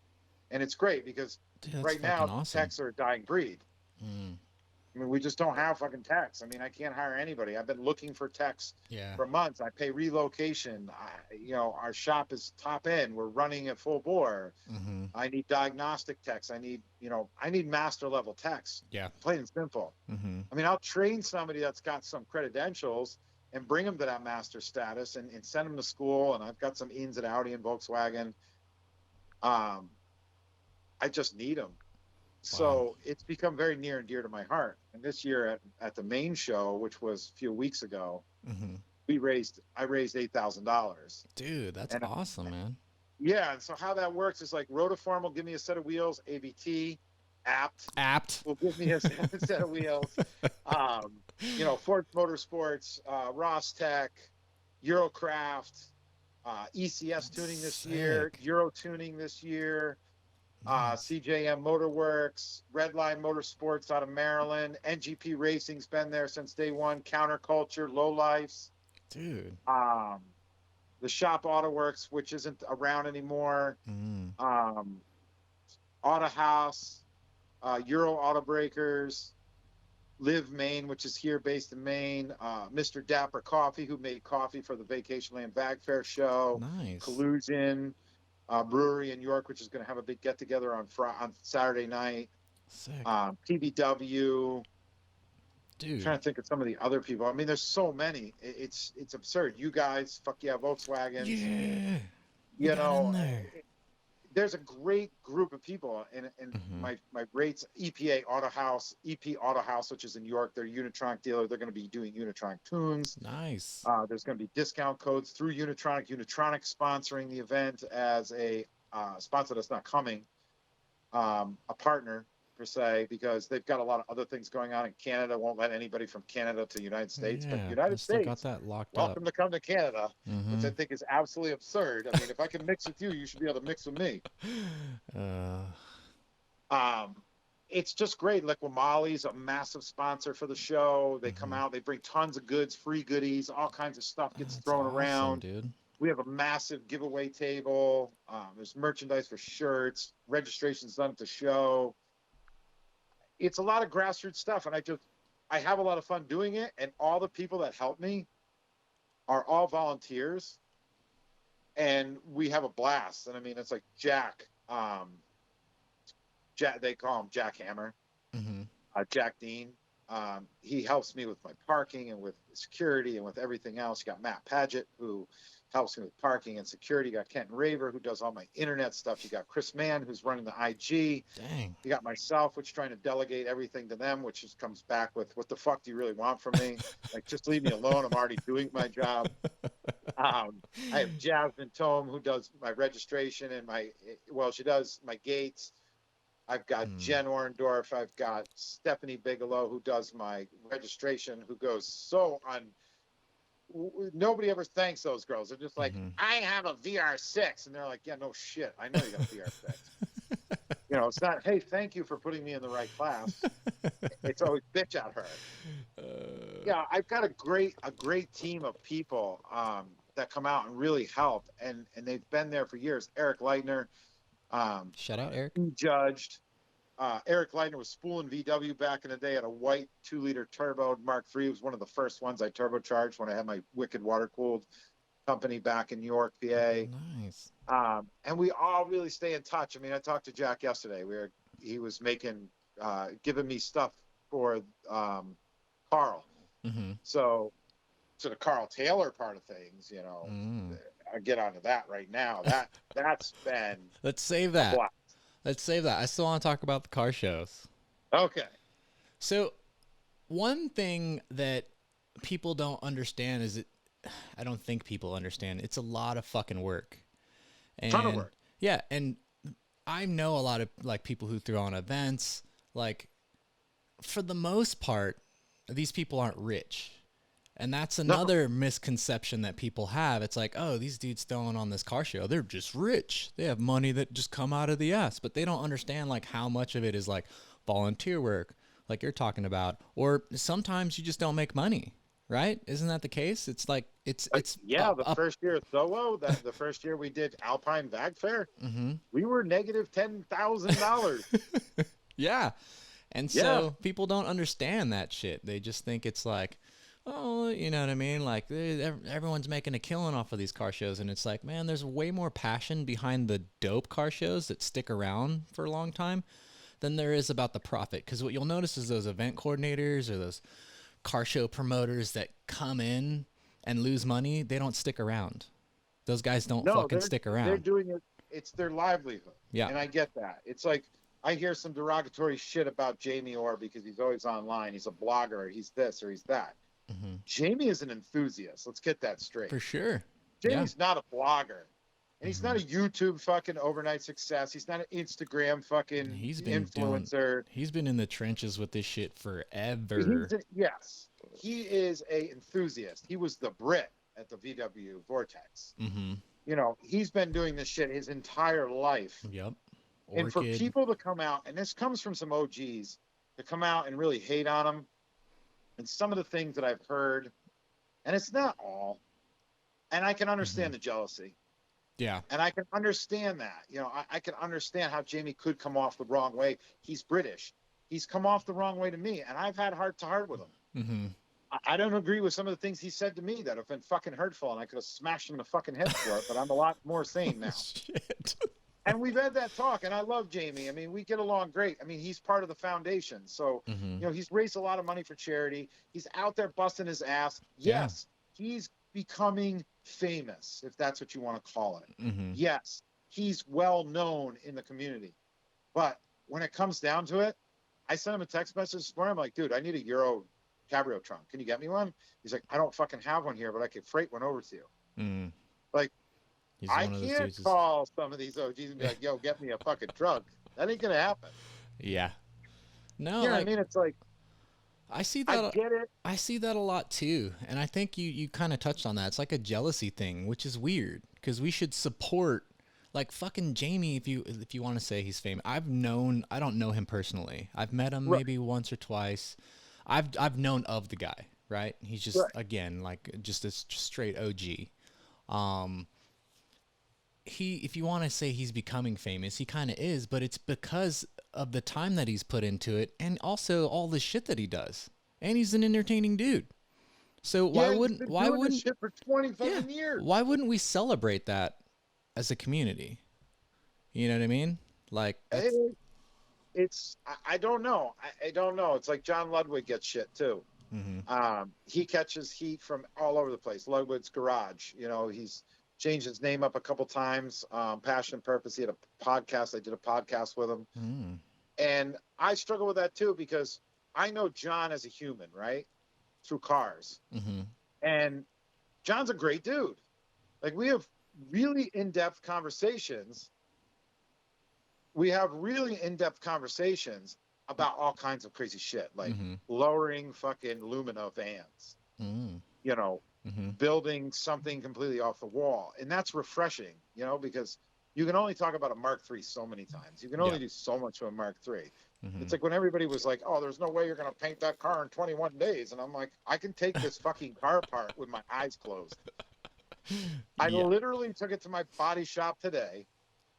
And it's great because right now techs are a dying breed. I mean, we just don't have fucking techs. I mean, I can't hire anybody. I've been looking for techs for months. I pay relocation. You know, our shop is top end. We're running at full bore. I need diagnostic techs. I need master level techs. Yeah. Plain and simple. I mean, I'll train somebody that's got some credentials and bring them to that master status and send them to school. And I've got some ins at Audi and Volkswagen. I just need them. So it's become very near and dear to my heart. And this year at the main show, which was a few weeks ago, I raised $8,000. Dude, that's awesome, man. Yeah. And so how that works is like Rotiform will give me a set of wheels, ABT, Apt will give me a set of wheels. You know, Ford Motorsports, Ross Tech, Eurocraft, ECS tuning this year, Euro tuning this year. CJM Motorworks, Redline Motorsports out of Maryland, NGP Racing's been there since day one, Counterculture, Lowlifes. Dude. The Shop Auto Works, which isn't around anymore. Auto House, Euro Auto Breakers, Live Maine, which is here based in Maine, Mr. Dapper Coffee, who made coffee for the Vacationland VAG Fair show. Nice. Collusion. Brewery in York, which is going to have a big get together on Saturday night. Sick. PBW. Dude. I'm trying to think of some of the other people. I mean, there's so many. It's absurd. You guys, Volkswagens. Yeah. You know, there's a great group of people, and my rates, EP Auto House, which is in York. They're a Unitronic dealer. They're going to be doing Unitronic tunes. Nice. There's going to be discount codes through Unitronic. Unitronic sponsoring the event as a sponsor that's not coming, a partner per se, because they've got a lot of other things going on in Canada. Won't let anybody from Canada to the United States, but United States got that locked welcome to come to Canada, which I think is absolutely absurd. I mean, if I can mix with you, you should be able to mix with me. It's just great. Like Molly's a massive sponsor for the show. They come out, they bring tons of goods, free goodies, all kinds of stuff gets thrown around. Dude. We have a massive giveaway table. There's merchandise for shirts, registrations done at the show. It's a lot of grassroots stuff, and I have a lot of fun doing it, and all the people that help me are all volunteers, and we have a blast. And I mean, it's like Jack, they call him Jack Hammer, Jack Dean, He helps me with my parking and with security and with everything else. You got Matt Paget, who helps me with parking and security. You got Kenton Raver, who does all my internet stuff. You got Chris Mann, who's running the IG. Dang. You got myself, which is trying to delegate everything to them, which just comes back with, what the fuck do you really want from me? Like, just leave me alone. I'm already doing my job. I have Jasmine Tome, who does my registration and she does my gates. I've got Jen Orendorf. I've got Stephanie Bigelow, who does my registration, who goes so on. Nobody ever thanks those girls. They're just like, I have a VR6. And they're like, yeah, no shit. I know you got a VR6. You know, it's not, hey, thank you for putting me in the right class. It's always bitch at her. Yeah, I've got a great team of people that come out and really help. And they've been there for years. Eric Leitner. Shout out, Eric. Judged. Eric Leitner was spooling VW back in the day at a white 2-liter turbo Mark III. It was one of the first ones I turbocharged when I had my wicked water-cooled company back in New York, PA. Nice. And we all really stay in touch. I mean, I talked to Jack yesterday. He was giving me stuff for Carl. So the Carl Taylor part of things, you know, I get onto that right now. That's been Let's save that. I still want to talk about the car shows. Okay. So one thing that people don't understand is I don't think people understand. It's a lot of fucking work. And ton of work. Yeah, and I know a lot of like people who throw on events. Like, for the most part, these people aren't rich. And that's another misconception that people have. It's like, oh, these dudes throwing on this car show, they're just rich. They have money that just come out of the ass. But they don't understand like how much of it is like volunteer work, like you're talking about. Or sometimes you just don't make money, right? Isn't that the case? It's like it's the first year at Solo, the first year we did Alpine VAG Fair, we were negative $10,000. Yeah. And so people don't understand that shit. They just think it's like, oh, you know what I mean? Like, everyone's making a killing off of these car shows. And it's like, man, there's way more passion behind the dope car shows that stick around for a long time than there is about the profit. Because what you'll notice is those event coordinators or those car show promoters that come in and lose money, they don't stick around. Those guys don't fucking stick around. They're doing it. It's their livelihood. Yeah. And I get that. It's like, I hear some derogatory shit about Jamie Orr because he's always online. He's a blogger. He's this or he's that. Jamie is an enthusiast. Let's get that straight. For sure. Jamie's not a blogger. And he's not a YouTube fucking overnight success. He's not an Instagram fucking influencer. He's been in the trenches with this shit forever. Yes. He is a enthusiast. He was the Brit at the VW Vortex. You know, he's been doing this shit his entire life. Yep. And for people to come out, and this comes from some OGs, to come out and really hate on him, and some of the things that I've heard, and it's not all, and I can understand the jealousy. Yeah. And I can understand that. You know, I can understand how Jamie could come off the wrong way. He's British. He's come off the wrong way to me, and I've had heart-to-heart with him. I don't agree with some of the things he said to me that have been fucking hurtful, and I could have smashed him in the fucking head for it, but I'm a lot more sane now. Shit. And we've had that talk, and I love Jamie. I mean, we get along great. I mean, he's part of the foundation. So, you know, he's raised a lot of money for charity. He's out there busting his ass. Yes, he's becoming famous, if that's what you want to call it. Yes, he's well known in the community. But when it comes down to it, I sent him a text message for him like, dude, I need a Euro Cabrio trunk. Can you get me one? He's like, I don't fucking have one here, but I could freight one over to you. Like, I can't call some of these OGs and be like, yo, get me a fucking trunk. That ain't going to happen. Yeah. No, you know what I mean? It's like, I see that. I get it. I see that a lot too. And I think you kind of touched on that. It's like a jealousy thing, which is weird because we should support like fucking Jamie. If you want to say he's famous, I don't know him personally. I've met him maybe once or twice. I've known of the guy, right? He's just, again, like just a straight OG. If you want to say he's becoming famous, he kind of is, but it's because of the time that he's put into it and also all the shit that he does. And he's an entertaining dude. So why wouldn't shit for 27 years? Why wouldn't we celebrate that as a community? You know what I mean? Like, I don't know. I don't know. It's like John Ludwig gets shit too. Mm-hmm. He catches heat from all over the place. Ludwig's Garage. You know, he's changed his name up a couple times. Passion and Purpose. He had a podcast. I did a podcast with him. Mm. And I struggle with that too, because I know John as a human, right? Through cars. Mm-hmm. And John's a great dude. Like, we have really in-depth conversations. We have really in-depth conversations about all kinds of crazy shit, like Mm-hmm. lowering fucking Lumina vans, Mm. you know, Mm-hmm. building something completely off the wall. And that's refreshing, you know, because you can only talk about a Mark III so many times. You can only Yeah. do so much with a Mark III. Mm-hmm. It's like when everybody was like, oh, there's no way you're going to paint that car in 21 days. And I'm like, I can take this fucking car apart with my eyes closed. I Yeah. literally took it to my body shop today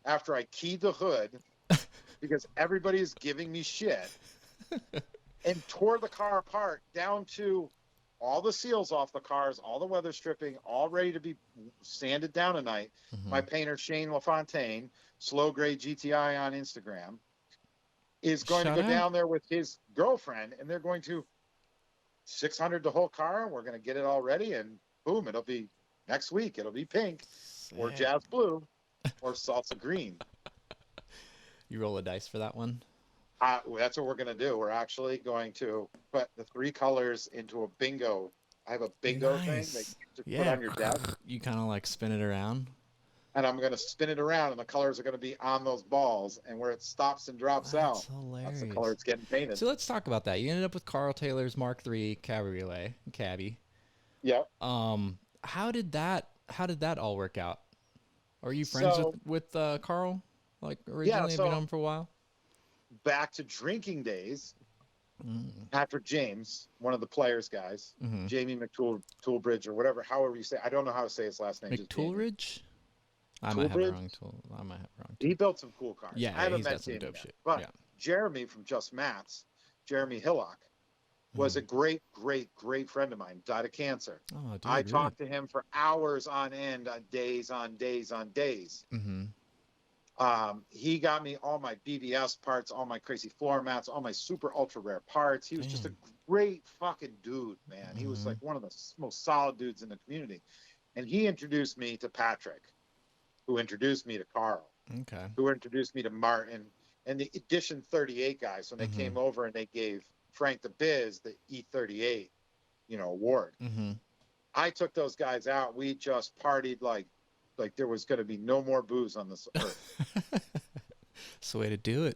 after I keyed the hood because everybody is giving me shit, and tore the car apart down to all the seals off the cars, all the weather stripping, all ready to be sanded down tonight. Mm-hmm. My painter, Shane LaFontaine, Slow Grade GTI on Instagram, is going Shout to go out. down there with his girlfriend, and they're going to 600 the whole car. We're going to get it all ready, and boom, it'll be next week. It'll be pink or Sick. jazz blue or salsa green. You roll a dice for that one? That's what we're going to do. We're actually going to put the 3 colors into a bingo. I have a bingo thing that you just put on your desk, You kind of like spin it around. and I'm going to spin it around, and the colors are going to be on those balls, and where it stops and drops out, That's hilarious. that's the color it's getting painted. So let's talk about that. You ended up with Carl Taylor's Mark III Cabriolet, Cabby. Yep. How did that all work out? Are you friends with Carl? Like originally, have you known him for a while? Back to drinking days, Patrick James, one of the players guys, Mm-hmm. Jamie McToolbridge or whatever, however you say, I don't know how to say his last name. McToolbridge? I might have it wrong. He built some cool cars. Yeah, I haven't he's met got some Jamie dope yet, shit. but Yeah. Jeremy from Just Mats, Jeremy Hillock, was a great friend of mine. Died of cancer. Oh, dude, I really? talked to him for hours on end, on days on days on days. Mm-hmm. He got me all my BBS parts, all my crazy floor mats, all my super ultra rare parts. He was just a great fucking dude, man. He was like one of the most solid dudes in the community. And he introduced me to Patrick, who introduced me to Carl, Okay. who introduced me to Martin, and the Edition 38 guys when they came over and they gave Frank the Biz the E38, award. Mm-hmm. I took those guys out. We just partied like there was going to be no more booze on this earth. It's the way to do it.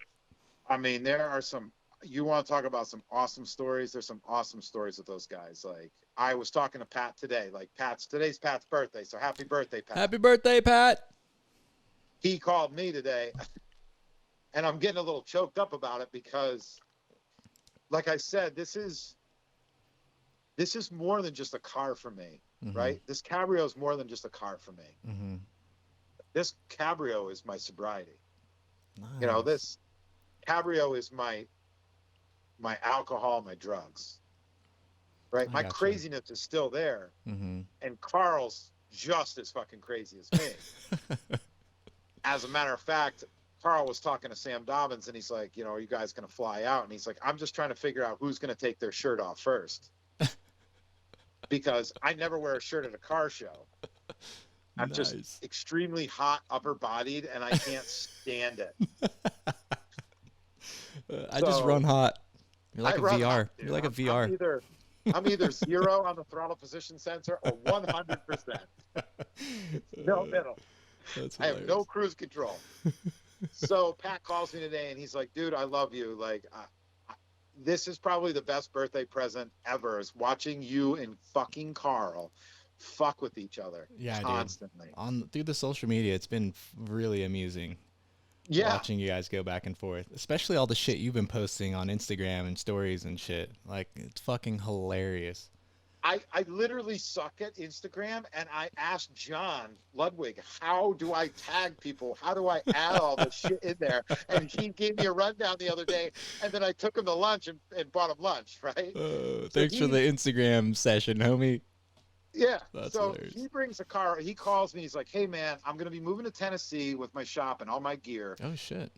I mean, there are some, you want to talk about some awesome stories. There's some awesome stories with those guys. Like, I was talking to Pat today, today's Pat's birthday. So happy birthday, Pat. Happy birthday, Pat. He called me today and I'm getting a little choked up about it because, like I said, this is more than just a car for me, right? This Cabrio is more than just a car for me. Mm-hmm. This Cabrio is my sobriety. Nice. This Cabrio is my alcohol, my drugs, right? My craziness is still there. Mm-hmm. And Carl's just as fucking crazy as me. As a matter of fact, Carl was talking to Sam Dobbins and he's like, are you guys going to fly out? And he's like, I'm just trying to figure out who's going to take their shirt off first. Because I never wear a shirt at a car show. I'm just extremely hot, upper bodied, and I can't stand it. I just run hot. You're like a VR. Hot, You're like a VR. I'm either 0 on the throttle position sensor or 100%. No middle. I have no cruise control. So Pat calls me today and he's like, dude, I love you. Like, this is probably the best birthday present ever, is watching you and fucking Carl fuck with each other constantly. Dude. Through the social media, it's been really amusing. Yeah. Watching you guys go back and forth, especially all the shit you've been posting on Instagram and stories and shit. Like, it's fucking hilarious. I literally suck at Instagram, and I asked John Ludwig, how do I tag people? How do I add all this shit in there? And he gave me a rundown the other day, and then I took him to lunch and bought him lunch, right? Thanks for the Instagram session, homie. Yeah. That's so hilarious. He brings a car. He calls me. He's like, hey, man, I'm going to be moving to Tennessee with my shop and all my gear. Oh, shit.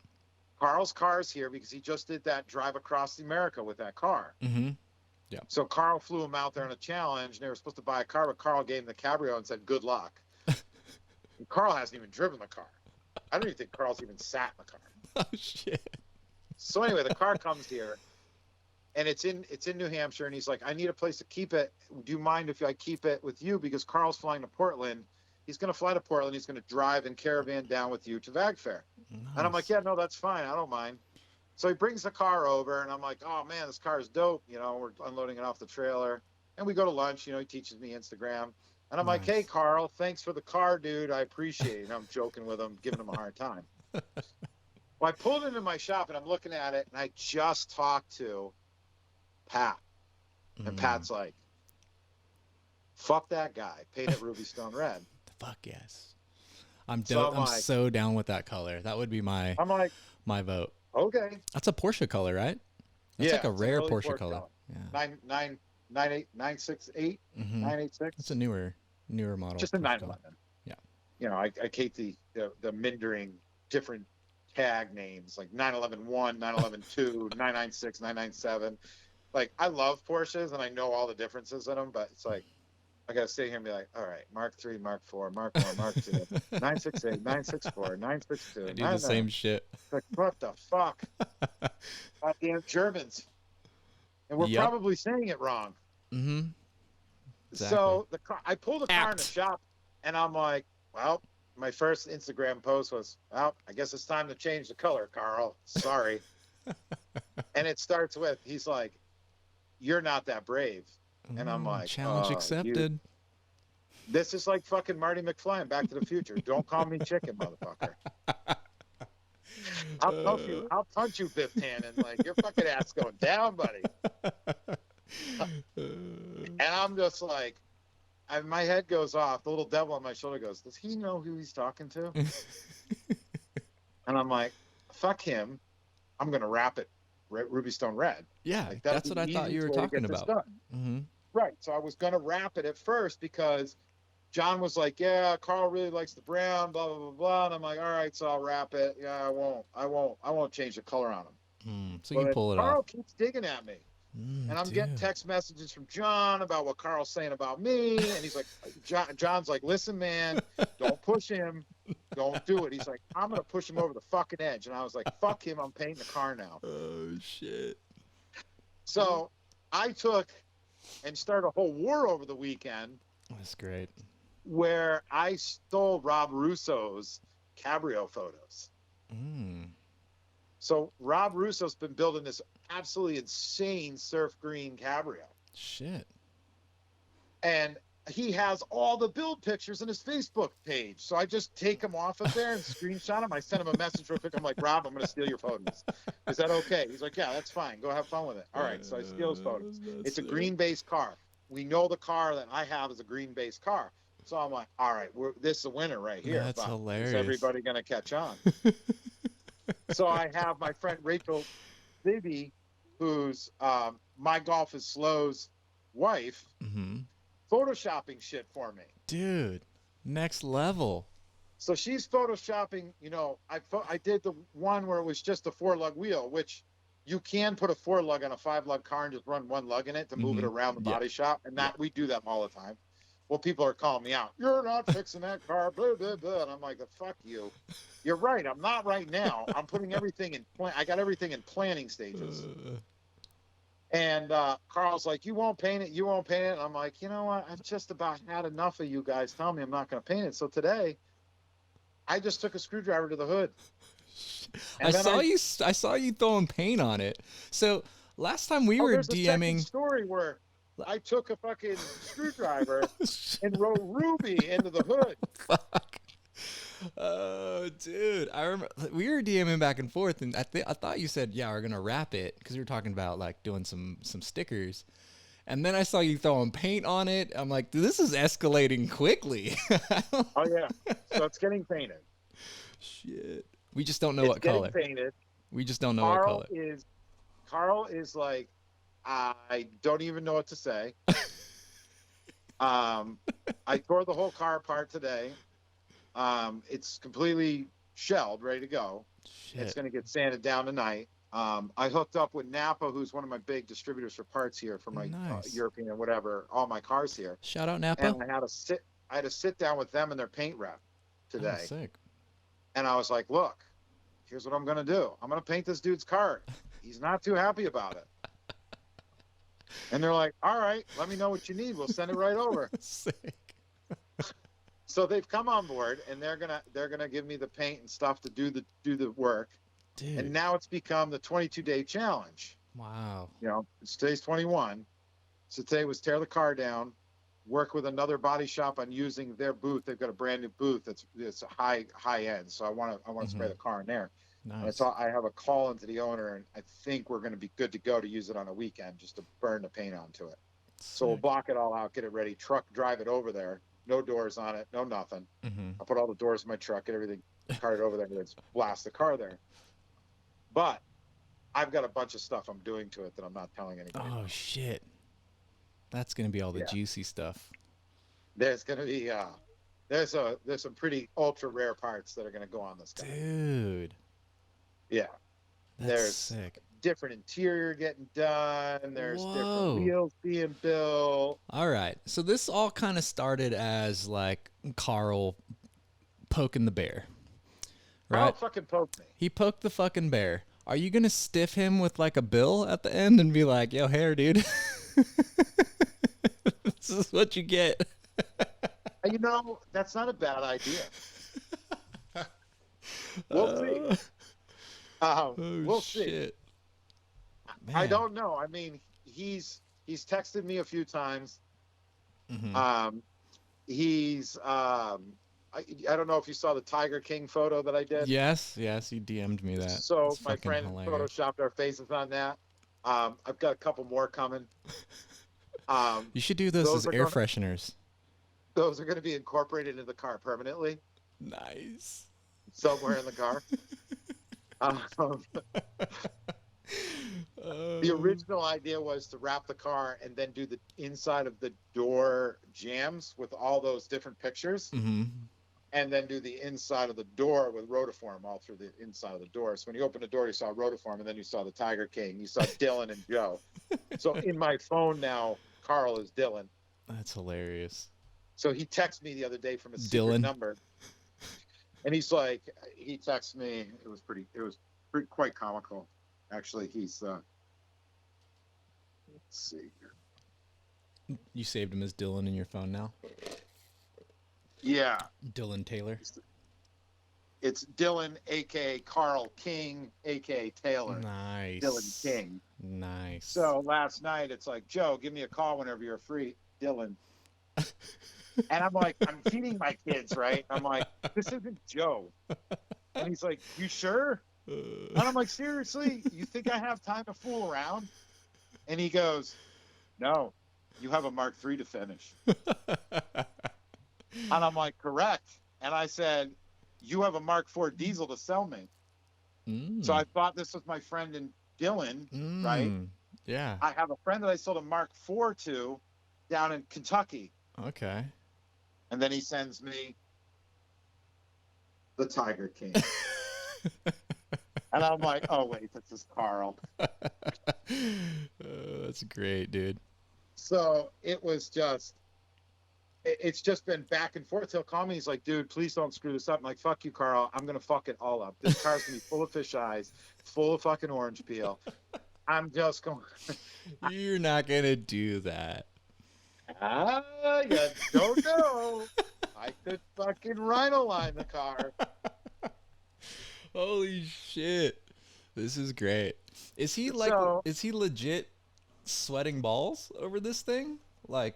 Carl's car's here because he just did that drive across America with that car. Mm-hmm. Yeah. So Carl flew him out there on a challenge, and they were supposed to buy a car, but Carl gave him the Cabrio and said, good luck. And Carl hasn't even driven the car. I don't even think Carl's even sat in the car. Oh, shit. So anyway, the car comes here, and it's in New Hampshire, and he's like, I need a place to keep it. Do you mind if I keep it with you? Because Carl's flying to Portland. He's going to fly to Portland. He's going to drive and caravan down with you to VAG FAIR. Nice. And I'm like, yeah, no, that's fine. I don't mind. So he brings the car over, and I'm like, oh, man, this car is dope. You know, we're unloading it off the trailer. And we go to lunch. You know, he teaches me Instagram. And I'm like, hey, Carl, thanks for the car, dude. I appreciate it. And I'm joking with him, giving him a hard time. Well, I pulled into my shop, and I'm looking at it, and I just talked to Pat. And Pat's like, fuck that guy. Paint it Ruby Stone Red. Fuck yes. I'm so down with that color. That would be my vote. Okay. That's a Porsche color, right? That's like a rare Porsche color. Yeah. 968, 986. It's a newer model. Just a 911. Yeah. You know, I hate the mindering different tag names like 911-1, 911-2, 996, 997. Like, I love Porsches and I know all the differences in them, but it's like, I got to sit here and be like, all right, Mark 3, Mark 4, Mark 1, Mark 2, 968, 964, 962. I do the same shit. Like, what the fuck? Goddamn Germans. And we're probably saying it wrong. Mm-hmm. Exactly. So I pulled the car in the shop, and I'm like, well, my first Instagram post was, well, I guess it's time to change the color, Carl. Sorry. And it starts with, he's like, you're not that brave. And I'm like, challenge accepted. This is like fucking Marty McFly in Back to the Future. Don't call me chicken, motherfucker. I'll punch you, Biff Tannen. Like, your fucking ass going down, buddy. And I'm just like, my head goes off. The little devil on my shoulder goes, does he know who he's talking to? And I'm like, fuck him. I'm going to wrap it Ruby Stone Red. Yeah, like, that's what I thought you were talking about. Mm-hmm. Right. So I was going to wrap it at first because John was like, yeah, Carl really likes the brown, blah, blah, blah, blah. And I'm like, all right, so I'll wrap it. Yeah, I won't change the color on him. So you can pull it off. Carl keeps digging at me. And I'm getting text messages from John about what Carl's saying about me. And he's like, John's like, listen, man, don't push him. Don't do it. He's like, I'm going to push him over the fucking edge. And I was like, fuck him. I'm painting the car now. Oh, shit. So I took and started a whole war over the weekend. That's great. Where I stole Rob Russo's Cabrio photos. So Rob Russo's been building this absolutely insane surf green Cabrio. Shit. And he has all the build pictures in his Facebook page. So I just take them off of there and screenshot them. I send him a message real quick. I'm like, Rob, I'm going to steal your photos. Is that okay? He's like, yeah, that's fine. Go have fun with it. All right. So I steal his photos. It's a green-based car. We know the car that I have is a green-based car. So I'm like, all right, this is a winner right here. That's hilarious. Is everybody going to catch on? So I have my friend Rachel Bibby, who's My Golf is Slow's wife, photoshopping shit for me. Dude, next level. So she's photoshopping, you know, I did the one where it was just a 4-lug wheel, which you can put a 4-lug on a 5-lug car and just run 1 lug in it to move it around the body shop. And we do that all the time. Well, people are calling me out. You're not fixing that car, blah, blah, blah. And I'm like, fuck you. You're right. I'm not right now. I'm putting everything in I got everything in planning stages. And Carl's like, you won't paint it. You won't paint it. And I'm like, you know what? I've just about had enough of you guys telling me I'm not going to paint it. So today, I just took a screwdriver to the hood. I saw you throwing paint on it. So last time we were DMing. A story where I took a fucking screwdriver and wrote Ruby into the hood. Fuck. Oh, dude, I remember we were DMing back and forth, and I thought you said, yeah, we're gonna wrap it because we were talking about like doing some stickers, and then I saw you throwing paint on it. I'm like, dude, this is escalating quickly. Oh yeah, so it's getting painted. Shit, we just don't know what color. Painted. We just don't know what color. Carl is like, I don't even know what to say. I tore the whole car apart today. It's completely shelled, ready to go. It's Shit. going to get sanded down tonight. I hooked up with Napa, who's one of my big distributors for parts here for my Nice. European and whatever, all my cars here. Shout out And Napa. I had to sit down with them and their paint rep Oh, today. sick. And I was like, look, here's what I'm going to do. I'm going to paint this dude's car. He's not too happy about it. And they're like, all right, let me know what you need. We'll send it right over. Sick. So they've come on board, and they're gonna give me the paint and stuff to do the work. Dude. And now it's become the 22-day challenge. Wow. You know, today's 21. So today was tear the car down, work with another body shop on using their booth. They've got a brand new booth it's a high end. So I want to spray the car in there. Nice. And so I have a call into the owner, and I think we're going to be good to go to use it on a weekend just to burn the paint onto it. So we'll block it all out, get it ready, drive it over there. No doors on it, no nothing. I'll put all the doors in my truck, get everything carted over there, and let's blast the car there. But I've got a bunch of stuff I'm doing to it that I'm not telling anybody. Oh, shit. That's going to be all the juicy stuff. There's going to be, there's some pretty ultra rare parts that are going to go on this guy. Dude. Yeah. That's sick. Different interior getting done. There's Whoa. different wheels being built. All right. So this all kind of started as like Carl poking the bear. Right? Carl fucking poked me. He poked the fucking bear. Are you going to stiff him with like a bill at the end and be like, yo, hair, dude? This is what you get. You know, that's not a bad idea. We'll see. We'll see. Man. I don't know. I mean, he's texted me a few times. I don't know if you saw the Tiger King photo that I did. Yes, you DM'd me that. So it's my friend hilarious. photoshopped our faces on that. I've got a couple more coming. You should do those as air fresheners. Those are going to be incorporated into the car permanently. Nice. Somewhere in the car. The original idea was to wrap the car and then do the inside of the door jams with all those different pictures, and then do the inside of the door with rotiform all through the inside of the door. So when you open the door, you saw rotiform, and then you saw the Tiger King, you saw Dylan and Joe. So in my phone now, Carl is Dylan. That's hilarious. So he texted me the other day from a secret number, and he texted me. It was quite comical. Actually, he's let's see here. You saved him as Dylan in your phone now? Yeah. Dylan Taylor. It's Dylan, aka Carl King, aka Taylor. Nice. Dylan King. Nice. So last night it's like, Joe, give me a call whenever you're free, Dylan. And I'm like, I'm feeding my kids, right? I'm like, this isn't Joe. And he's like, you sure? And I'm like, seriously? You think I have time to fool around? And he goes, no, you have a Mark III to finish. And I'm like, correct. And I said, you have a Mark IV diesel to sell me. So I thought this was my friend in Dylan, right? Yeah. I have a friend that I sold a Mark IV to down in Kentucky. Okay. And then he sends me the Tiger King. And I'm like, oh, wait, this is Carl. That's great, dude. So it's just been back and forth. He'll call me. He's like, dude, please don't screw this up. I'm like, fuck you, Carl. I'm going to fuck it all up. This car's going to be full of fish eyes, full of fucking orange peel. I'm just going. You're not going to do that. You don't know. I could fucking rhino line the car. Holy shit. This is great. Is he legit sweating balls over this thing? Like,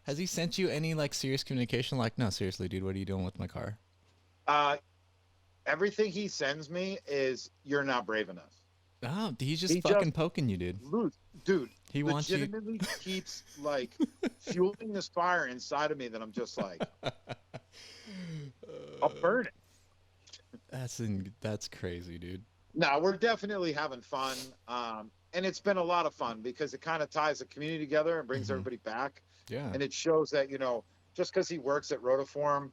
has he sent you any like serious communication? Like, no, seriously, dude, what are you doing with my car? Everything he sends me is, you're not brave enough. Oh, he's just fucking poking you, dude. Dude, he wants you. Legitimately keeps like fueling this fire inside of me that I'm just like, I'll burn it. That's crazy, dude. No, we're definitely having fun. And it's been a lot of fun because it kind of ties the community together and brings everybody back. Yeah. And it shows that, just because he works at Rotiform,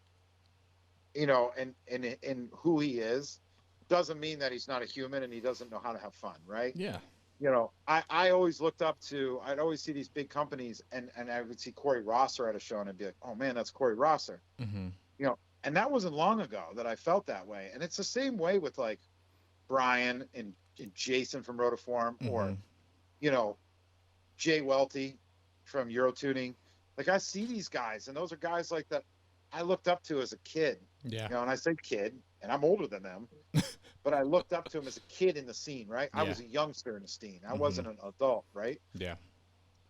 and who he is, doesn't mean that he's not a human and he doesn't know how to have fun, right? Yeah. You know, I always looked up to, I'd always see these big companies, and I would see Corey Rosser at a show and I'd be like, oh man, that's Corey Rosser. Mm-hmm. You know, and that wasn't long ago that I felt that way. And it's the same way with like Brian and Jason from Rotiform, or, Mm-hmm. you know, Jay Welty from Eurotuning. Like I see these guys, and those are guys like that I looked up to as a kid. Yeah. You know, and I say kid, and I'm older than them, but I looked up to him as a kid in the scene, right? I Yeah. was a youngster in the scene. I Mm-hmm. wasn't an adult, right? Yeah.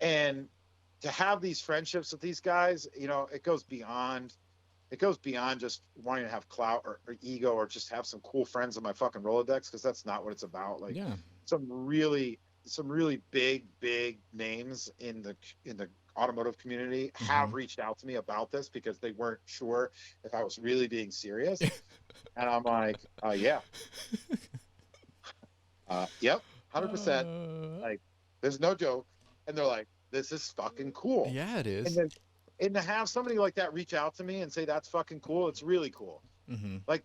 And to have these friendships with these guys, you know, it goes beyond just wanting to have clout or ego or just have some cool friends on my fucking Rolodex, because that's not what it's about. Like Yeah. some really big names in the automotive community have reached out to me about this because they weren't sure if I was really being serious. And I'm like, yeah. Yep, 100%. Like, there's no joke. And they're like, this is fucking cool. Yeah, it is. And to have somebody like that reach out to me and say that's fucking cool, it's really cool. Mm-hmm. Like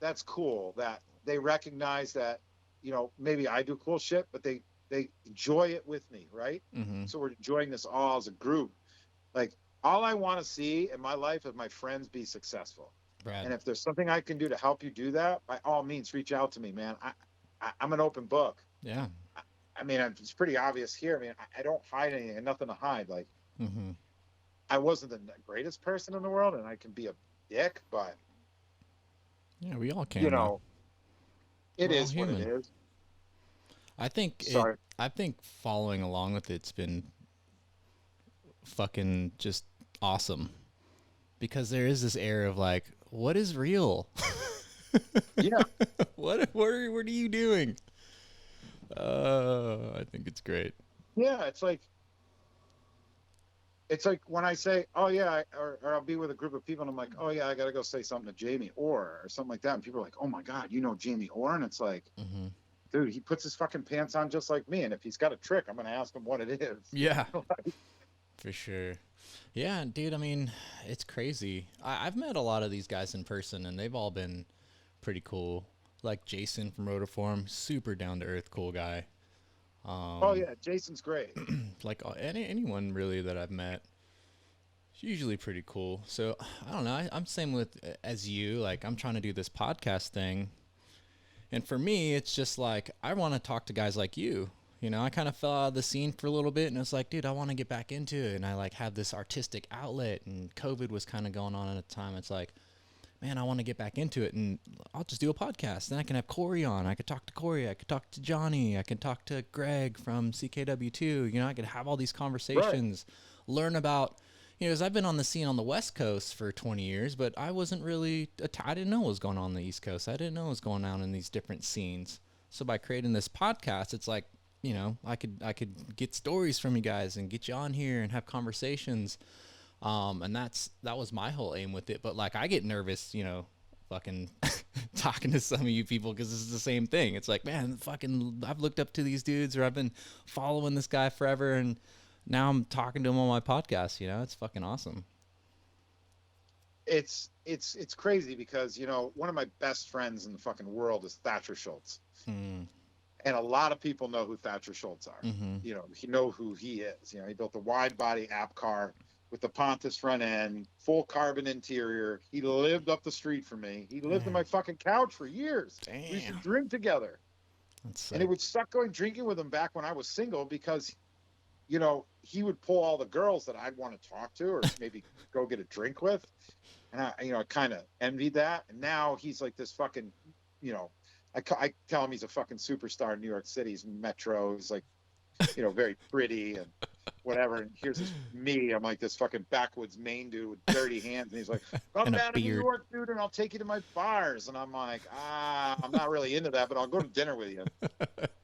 that's cool that they recognize that, you know, maybe I do cool shit, but they enjoy it with me, right? Mm-hmm. So we're enjoying this all as a group. Like, all I want to see in my life is my friends be successful. Brad. And if there's something I can do to help you do that, by all means, reach out to me, man. I'm an open book. Yeah. I mean, it's pretty obvious here. I mean, I don't hide anything, nothing to hide. Like, Mm-hmm. I wasn't the greatest person in the world, and I can be a dick, but Yeah, we all can. you know, it We're all is what it human. is. I think Sorry. I think following along with it's been fucking just awesome, because there is this air of like, what is real? Yeah. What are you doing? I think it's great. Yeah, it's like when I say, oh yeah, or I'll be with a group of people and I'm like, oh yeah, I gotta go say something to Jamie Orr or something like that, and people are like, oh my god, you know Jamie Orr? And it's like, Mm-hmm. dude, he puts his fucking pants on just like me, and if he's got a trick, I'm gonna ask him what it is. Yeah, for sure. Yeah, dude, I mean, it's crazy. I've met a lot of these guys in person, and they've all been pretty cool. Like Jason from Rotiform, super down-to-earth, cool guy. Oh yeah, Jason's great. Like anyone really that I've met, it's usually pretty cool. So I don't know. I'm same with as you. Like, I'm trying to do this podcast thing, and for me, it's just like I want to talk to guys like you. You know, I kind of fell out of the scene for a little bit, and it's like, dude, I want to get back into it, and I like have this artistic outlet, and COVID was kind of going on at the time. It's like, man, I want to get back into it, and I'll just do a podcast. Then I can have Cory on. I could talk to Cory. I could talk to Johnny. I can talk to Greg from CKW2. You know, I could have all these conversations, learn about, you know, because I've been on the scene on the West Coast for 20 years, but I wasn't really, I didn't know what was going on the East Coast. I didn't know what was going on in these different scenes. So by creating this podcast, it's like, you know, I could get stories from you guys and get you on here and have conversations. And that was my whole aim with it. But like, I get nervous, you know, fucking talking to some of you people, because this is the same thing. It's like, man, fucking, I've looked up to these dudes, or I've been following this guy forever, and now I'm talking to him on my podcast. You know, it's fucking awesome. It's crazy because, you know, one of my best friends in the fucking world is Thatcher Schultz. Mm. And a lot of people know who Thatcher Schultz are. Mm-hmm. You know, he know who he is. You know, he built a wide body app car with the Pontus front end, full carbon interior. He lived up the street from me. He lived in my fucking couch for years. Damn. We used to drink together. That's sick. And it would suck going drinking with him back when I was single, because, you know, he would pull all the girls that I'd want to talk to or maybe go get a drink with. And I kind of envied that. And now he's like this fucking, you know, I tell him he's a fucking superstar in New York City. He's metro. He's like, you know, very pretty and whatever. And here's this me. I'm like this fucking backwoods Maine dude with dirty hands. And he's like, come And a down to New beard. York, dude, and I'll take you to my bars. And I'm like, I'm not really into that, but I'll go to dinner with you.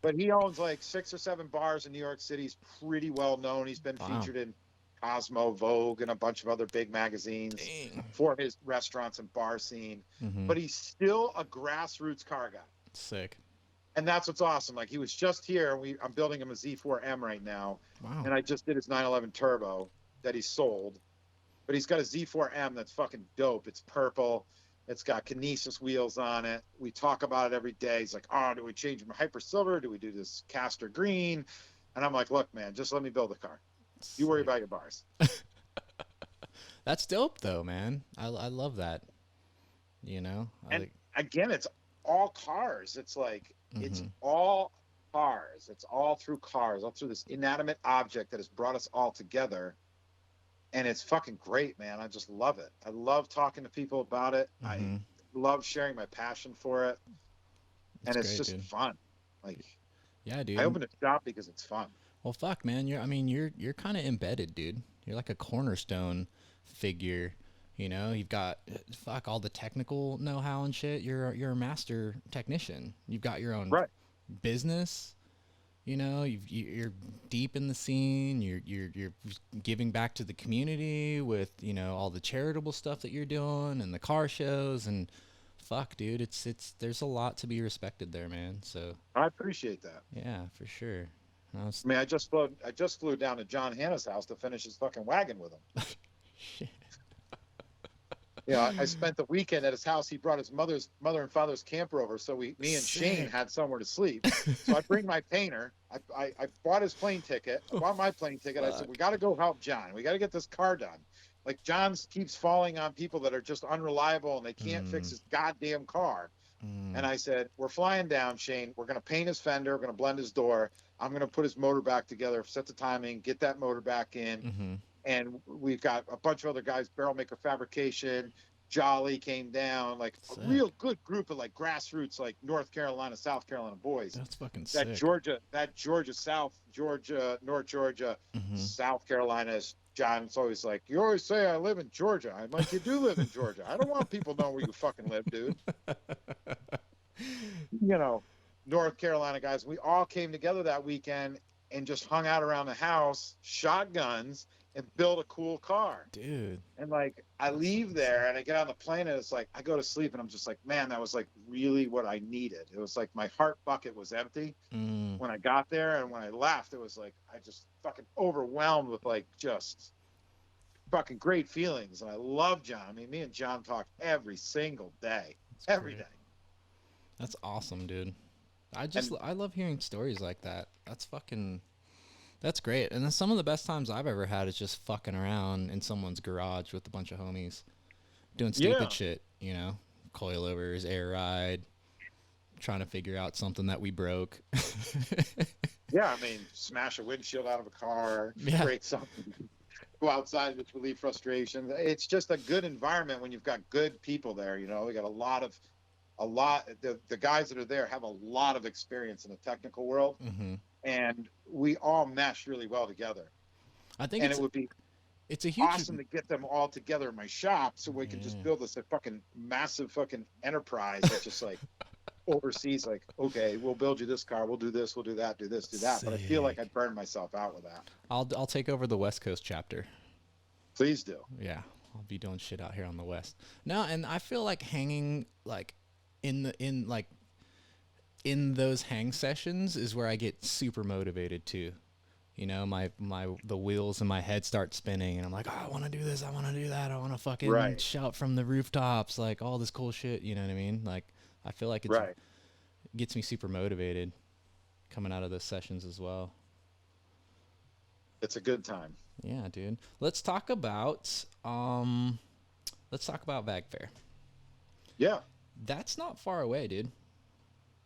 But he owns like 6 or 7 bars in New York City. He's pretty well known. He's been Wow. featured in Cosmo, Vogue, and a bunch of other big magazines Dang. for his restaurants and bar scene. Mm-hmm. But he's still a grassroots car guy. Sick. And that's what's awesome. Like, he was just here. I'm building him a Z4M right now. Wow. And I just did his 911 Turbo that he sold. But he's got a Z4M that's fucking dope. It's purple. It's got Kinesis wheels on it. We talk about it every day. He's like, oh, do we change from hyper silver? Do we do this caster green? And I'm like, look, man, just let me build a car. You worry Sick. about your bars. That's dope though, man. I love that. You know, I And like. again, it's all cars. It's like, it's Hmm. all cars. It's all through cars, all through this inanimate object that has brought us all together. And it's fucking great, man. I just love it. I love talking to people about it. I Hmm. love sharing my passion for it. It's And it's great, just dude. fun. Like, Yeah, I dude. opened a shop because it's fun. Well, fuck, man. I mean, you're kind of embedded, dude. You're like a cornerstone figure. You know, you've got fuck all the technical know-how and shit. You're a master technician. You've got your own Right. business. You know, you're deep in the scene. You're giving back to the community with all the charitable stuff that you're doing and the car shows and fuck, dude. It's there's a lot to be respected there, man. So I appreciate that. yeah, for sure. I was, I mean, I just flew down to John Hanna's house to finish his fucking wagon with him. shit. I spent the weekend at his house. He brought his mother and father's camper over, so me and Shane Sick. had somewhere to sleep. So I bring my painter. I bought his plane ticket. I Oh, bought my plane ticket. I said, we fuck. got to go help John. We got to get this car done. Like John keeps falling on people that are just unreliable and they can't fix Mm, his goddamn car. And mm, I said, we're flying down, Shane. We're going to paint his fender. We're going to blend his door. I'm going to put his motor back together, set the timing, get that motor back in. mm-hmm. And we've got a bunch of other guys, Barrel Maker Fabrication, Jolly came down, like a Sick. real good group of like grassroots, like North Carolina, South Carolina boys. That's fucking That sick. Georgia, South Georgia, North Georgia, Mm-hmm. South Carolina is John's always like, you always say I live in Georgia. I'm like, you do live in Georgia. I don't want people knowing where you fucking live, dude. You know, North Carolina guys, we all came together that weekend and just hung out around the house, shotguns, and built a cool car. Dude, And like I that's leave fucking sick. there and I get on the plane and it's like I go to sleep and I'm just like, man, that was like really what I needed. It was like my heart bucket was empty Mm, when I got there, and when I left, it was like I just fucking overwhelmed with like just fucking great feelings. And I love John. I mean, me and John talk every single day, that's every day. great. That's awesome, dude. And I love hearing stories like that. That's great. And then some of the best times I've ever had is just fucking around in someone's garage with a bunch of homies doing stupid yeah, shit, coilovers, air ride, trying to figure out something that we broke. yeah. I mean, smash a windshield out of a car, Yeah. break something, go outside, which relieve frustration. It's just a good environment when you've got good people there. We got the guys that are there have a lot of experience in the technical world, Hmm. and we all mesh really well together. I think And it would be it's a huge. awesome to get them all together in my shop so we can just Yeah. build this fucking massive fucking enterprise that's just like overseas. Like, okay, we'll build you this car, we'll do this, we'll do that, do this, do that. But I feel like I Sick. burned myself out with that. I'll take over the West Coast chapter. Please do. Yeah, I'll be doing shit out here on the West. No, and I feel like hanging like in those hang sessions is where I get super motivated too. The wheels in my head start spinning, and I'm like, oh, I want to do this, I want to do that, I want to fucking Right, shout from the rooftops, like all this cool shit. You know what I mean? Like, I feel like it right. gets me super motivated coming out of those sessions as well. It's a good time. Yeah, dude. Let's talk about VAG Fair. Yeah. That's not far away, dude.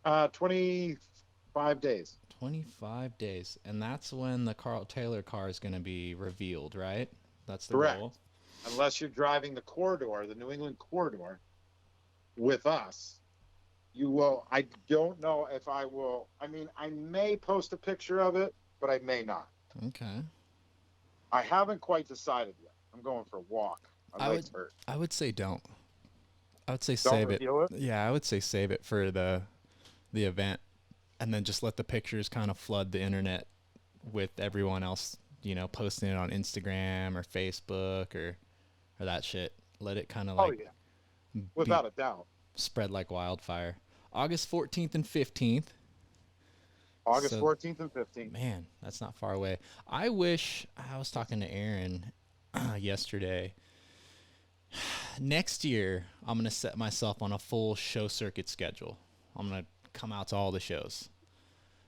25 days. 25 days. And that's when the Carl Taylor car is going to be revealed, right? That's the Correct. goal. Unless you're driving the corridor, the New England corridor with us, you will. I don't know if I will. I mean, I may post a picture of it, but I may not. Okay. I haven't quite decided yet. I'm going for a walk. My I would legs hurt. I would say don't. I would say Don't save it. reveal it. Yeah, I would say save it for the event, and then just let the pictures kind of flood the internet with everyone else, posting it on Instagram or Facebook or that shit. Let it kind of Oh like yeah, be without a doubt. spread like wildfire. August 14th and 15th. August So 14th and 15th. man, that's not far away. I wish I was talking to Aaron yesterday. next year I'm gonna set myself on a full show circuit schedule. I'm gonna come out to all the shows.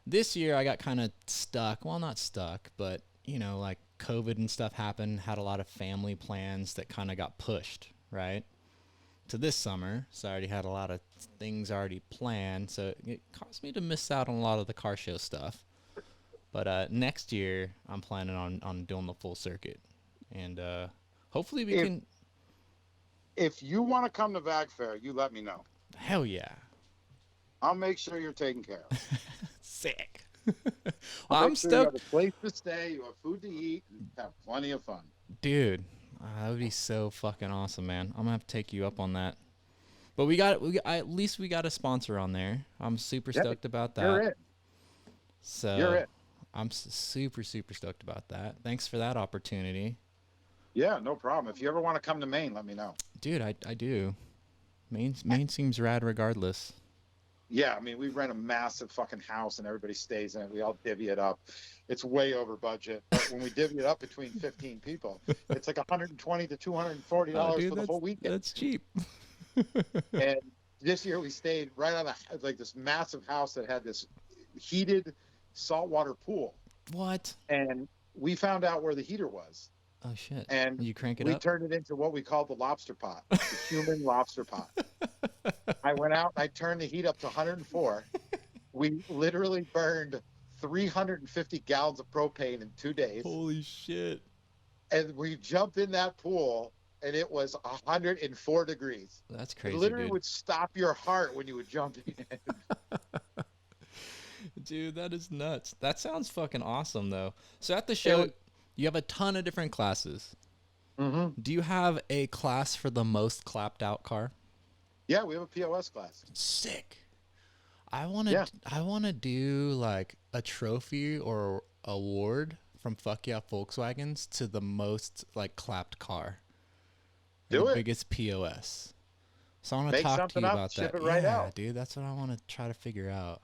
This year I got kind of stuck. Well, not stuck, but you know, like COVID and stuff happened. Had a lot of family plans that kind of got pushed, right, to this summer. So I already had a lot of things already planned. So it caused me to miss out on a lot of the car show stuff. But next year I'm planning on doing the full circuit, and hopefully we can. If you want to come to VAG Fair, you let me know. Hell yeah. I'll make sure you're taken care of. Sick. I'm stoked. You have a place to stay, you have food to eat, and have plenty of fun. Dude, that would be so fucking awesome, man. I'm gonna have to take you up on that. But we got at least we got a sponsor on there. I'm super stoked about that. You're it. So You're it. I'm super stoked about that. Thanks for that opportunity. Yeah, no problem. If you ever want to come to Maine, let me know. Dude, I do. Maine seems rad regardless. Yeah, I mean, we rent a massive fucking house and everybody stays in it. We all divvy it up. It's way over budget. But when we divvy it up between 15 people, it's like $120 to $240 for the whole weekend. That's cheap. And this year we stayed right on like this massive house that had this heated saltwater pool. What? And we found out where the heater was. Oh shit! And you crank it we up? turned it into what we call the lobster pot, the human lobster pot. I went out and I turned the heat up to 104. We literally burned 350 gallons of propane in 2 days. Holy shit! And we jumped in that pool and it was 104 degrees. That's crazy. It literally dude. would stop your heart when you would jump in. Dude, that is nuts. That sounds fucking awesome, though. So at the show, you have a ton of different classes. Mm-hmm. Do you have a class for the most clapped out car? Yeah, we have a POS class. Sick. I want to do like a trophy or award from FYEAH Volkswagens to the most like clapped car. Do the it. biggest POS. So I want to Make talk to something you up, about ship that. it right Yeah, out. dude, that's what I want to try to figure out.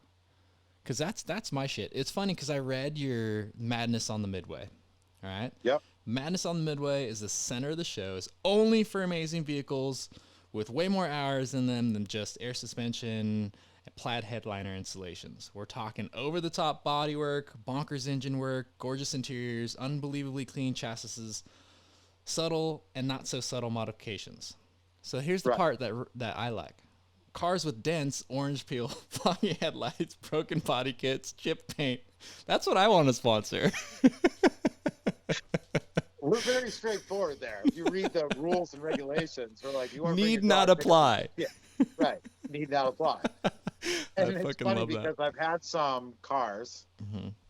Cause that's my shit. It's funny because I read your Madness on the Midway. All right. Yep. Madness on the Midway is the center of the show. It's only for amazing vehicles with way more hours in them than just air suspension and plaid headliner installations. We're talking over-the-top bodywork, bonkers engine work, gorgeous interiors, unbelievably clean chassis, subtle and not so subtle modifications. So here's the part that I like. Cars with dents, orange peel, foggy headlights, broken body kits, chipped paint. That's what I want to sponsor. We're very straightforward there. If you read the rules and regulations, we're like, you want to Need not apply. Yeah, right. Need not apply. And it's fucking funny love because that. I've had some cars,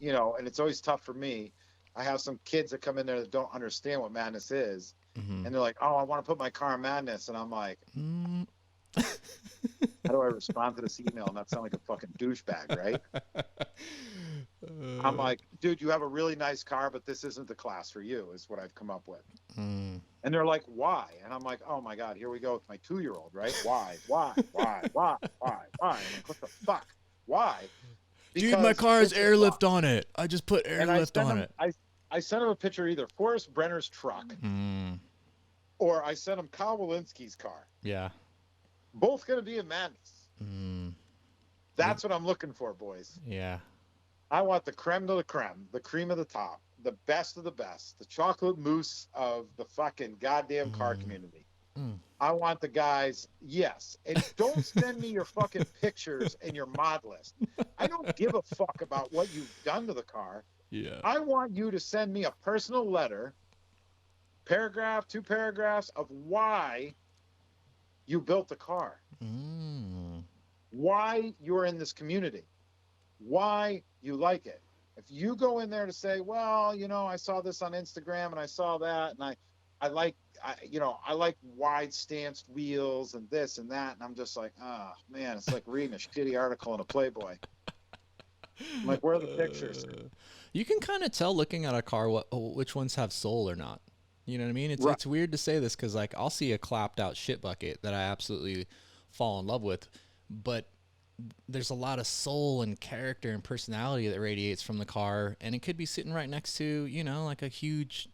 you know, and it's always tough for me. I have some kids that come in there that don't understand what Madness is. And they're like, oh, I want to put my car in Madness. And I'm like, how do I respond to this email and not sound like a fucking douchebag, right? I'm like, dude, you have a really nice car, but this isn't the class for you, is what I've come up with. And they're like, why? And I'm like, oh my God, here we go with my 2-year-old, right? Why? I'm like, what the fuck? Why? Dude, my car has airlift on it. I just put airlift on it. I sent him a picture of either Forrest Brenner's truck or I sent him Kyle Walensky's car. Yeah. Both going to be in Madness. That's what I'm looking for, boys. Yeah. I want the creme de la creme, the cream of the top, the best of the best, the chocolate mousse of the fucking goddamn car community. I want the guys, yes. And don't send me your fucking pictures and your mod list. I don't give a fuck about what you've done to the car. Yeah. I want you to send me a personal letter, paragraph, 2 paragraphs of why you built the car. Why you're in this community. Why you like it. If you go in there to say, well, you know, I saw this on Instagram and I saw that and I like wide stanced wheels and this and that, and I'm just like, oh man, it's like reading a shitty article in a Playboy. I'm like, where are the pictures? You can kind of tell looking at a car which ones have soul or not. You know what I mean? It's weird to say this because like I'll see a clapped out shit bucket that I absolutely fall in love with, but there's a lot of soul and character and personality that radiates from the car, and it could be sitting right next to, you know, like a huge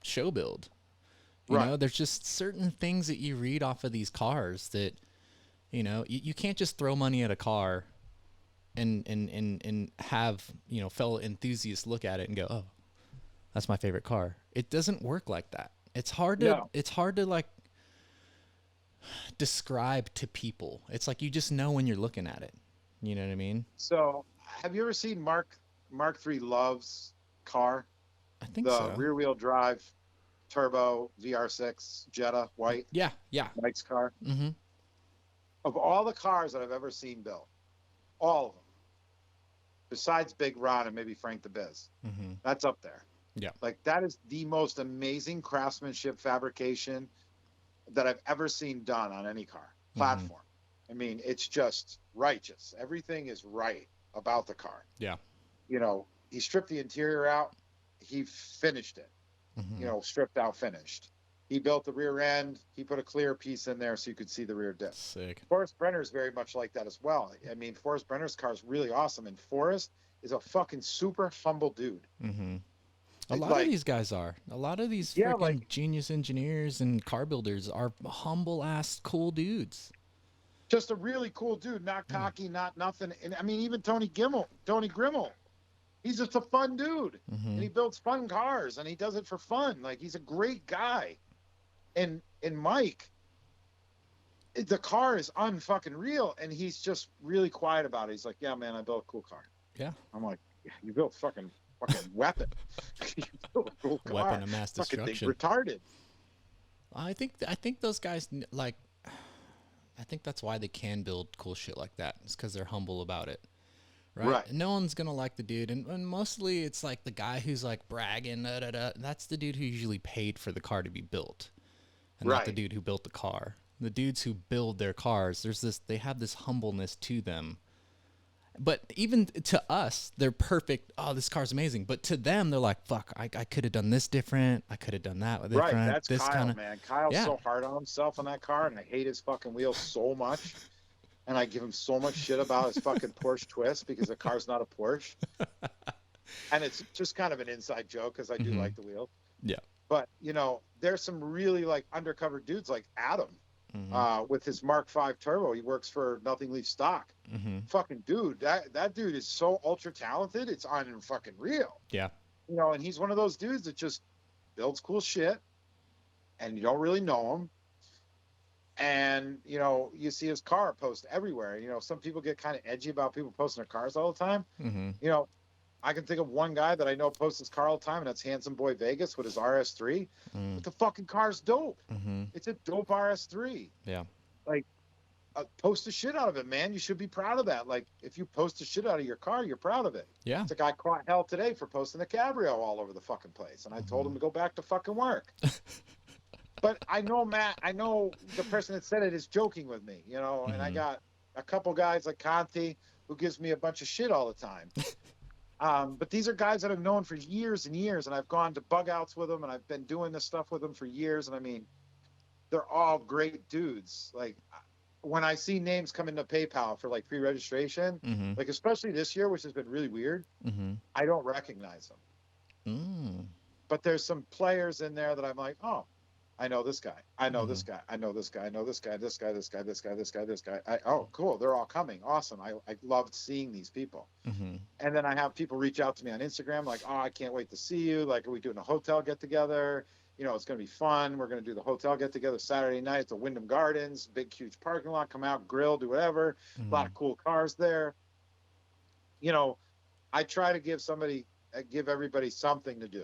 show build. You Right. know, there's just certain things that you read off of these cars that, you know, you can't just throw money at a car and have, you know, fellow enthusiasts look at it and go, oh, that's my favorite car. It doesn't work like that. No. It's hard to like describe to people. It's like you just know when you're looking at it. You know what I mean? So, have you ever seen Mark III Love's car? I think The so. rear wheel drive turbo VR6 Jetta white, Yeah, yeah. Mike's car. Mm-hmm. Of all the cars that I've ever seen built, all of them, besides Big Ron and maybe Frank the Biz, Mm-hmm. that's up there. Yeah. Like that is the most amazing craftsmanship fabrication that I've ever seen done on any car platform. I mean, it's just righteous. Everything is right about the car. Yeah. You know, he stripped the interior out. He finished it, Mm-hmm. you know, stripped out, finished. He built the rear end. He put a clear piece in there so you could see the rear diff. Sick. Forrest Brenner is very much like that as well. I mean, Forrest Brenner's car is really awesome. And Forrest is a fucking super humble dude. Mm-hmm. A It's lot like, of these guys are. A lot of these yeah, freaking like genius engineers and car builders are humble ass cool dudes. just a really cool dude, not cocky, not nothing. And I mean, even Tony Grimmel, he's just a fun dude. Mm-hmm. And he builds fun cars and he does it for fun. Like he's a great guy. And Mike, the car is unfucking real. And he's just really quiet about it. He's like, yeah, man, I built a cool car. Yeah. I'm like, yeah, you built fucking weapon. You built a cool car. Weapon of mass Fucking thing destruction. retarded. I think those guys like. I think that's why they can build cool shit like that. It's because they're humble about it, right? Right. No one's gonna like the dude, and mostly it's like the guy who's like bragging. Da, da, da. That's the dude who usually paid for the car to be built, and not the Right. dude who built the car. The dudes who build their cars, they have this humbleness to them. But even to us, they're perfect. Oh, this car's amazing. But to them, they're like, "Fuck, I could have done this different. I could have done that different." Right, that's this Kyle, kind of man. Kyle's yeah. so hard on himself on that car, and I hate his fucking wheels so much. And I give him so much shit about his fucking Porsche twist because the car's not a Porsche. And it's just kind of an inside joke because I do like the wheel. Yeah. But, you know, there's some really like undercover dudes like Adam Mm-hmm. with his Mark V turbo. He works for Nothing Leaf Stock. Mm-hmm. Fucking dude, that dude is so ultra talented. It's unfucking real. Yeah. You know, and he's one of those dudes that just builds cool shit and you don't really know him. And, you know, you see his car post everywhere. You know, some people get kind of edgy about people posting their cars all the time. Mm-hmm. You know, I can think of one guy that I know posts his car all the time, and that's Handsome Boy Vegas with his RS3. But the fucking car's dope. Mm-hmm. It's a dope RS3. Yeah. Like, post the shit out of it, man. You should be proud of that. Like, if you post the shit out of your car, you're proud of it. Yeah. It's a guy caught hell today for posting the cabrio all over the fucking place. And I told him to go back to fucking work. But I know, Matt, I know the person that said it is joking with me, you know, and I got a couple guys like Conti who gives me a bunch of shit all the time. But these are guys that I've known for years and years, and I've gone to bug outs with them, and I've been doing this stuff with them for years. And I mean, they're all great dudes. Like, when I see names come into PayPal for like pre-registration, like especially this year, which has been really weird, I don't recognize them. But there's some players in there that I'm like, oh, I know this guy. I know this guy. I know this guy. I know this guy. This guy. This guy. This guy. This guy. This guy. Oh, cool. They're all coming. Awesome. I loved seeing these people. And then I have people reach out to me on Instagram like, oh, I can't wait to see you. Like, are we doing a hotel get together? You know, it's going to be fun. We're going to do the hotel get together Saturday night at the Wyndham Gardens, big, huge parking lot. Come out, grill, do whatever. A lot of cool cars there. You know, I try to give everybody something to do.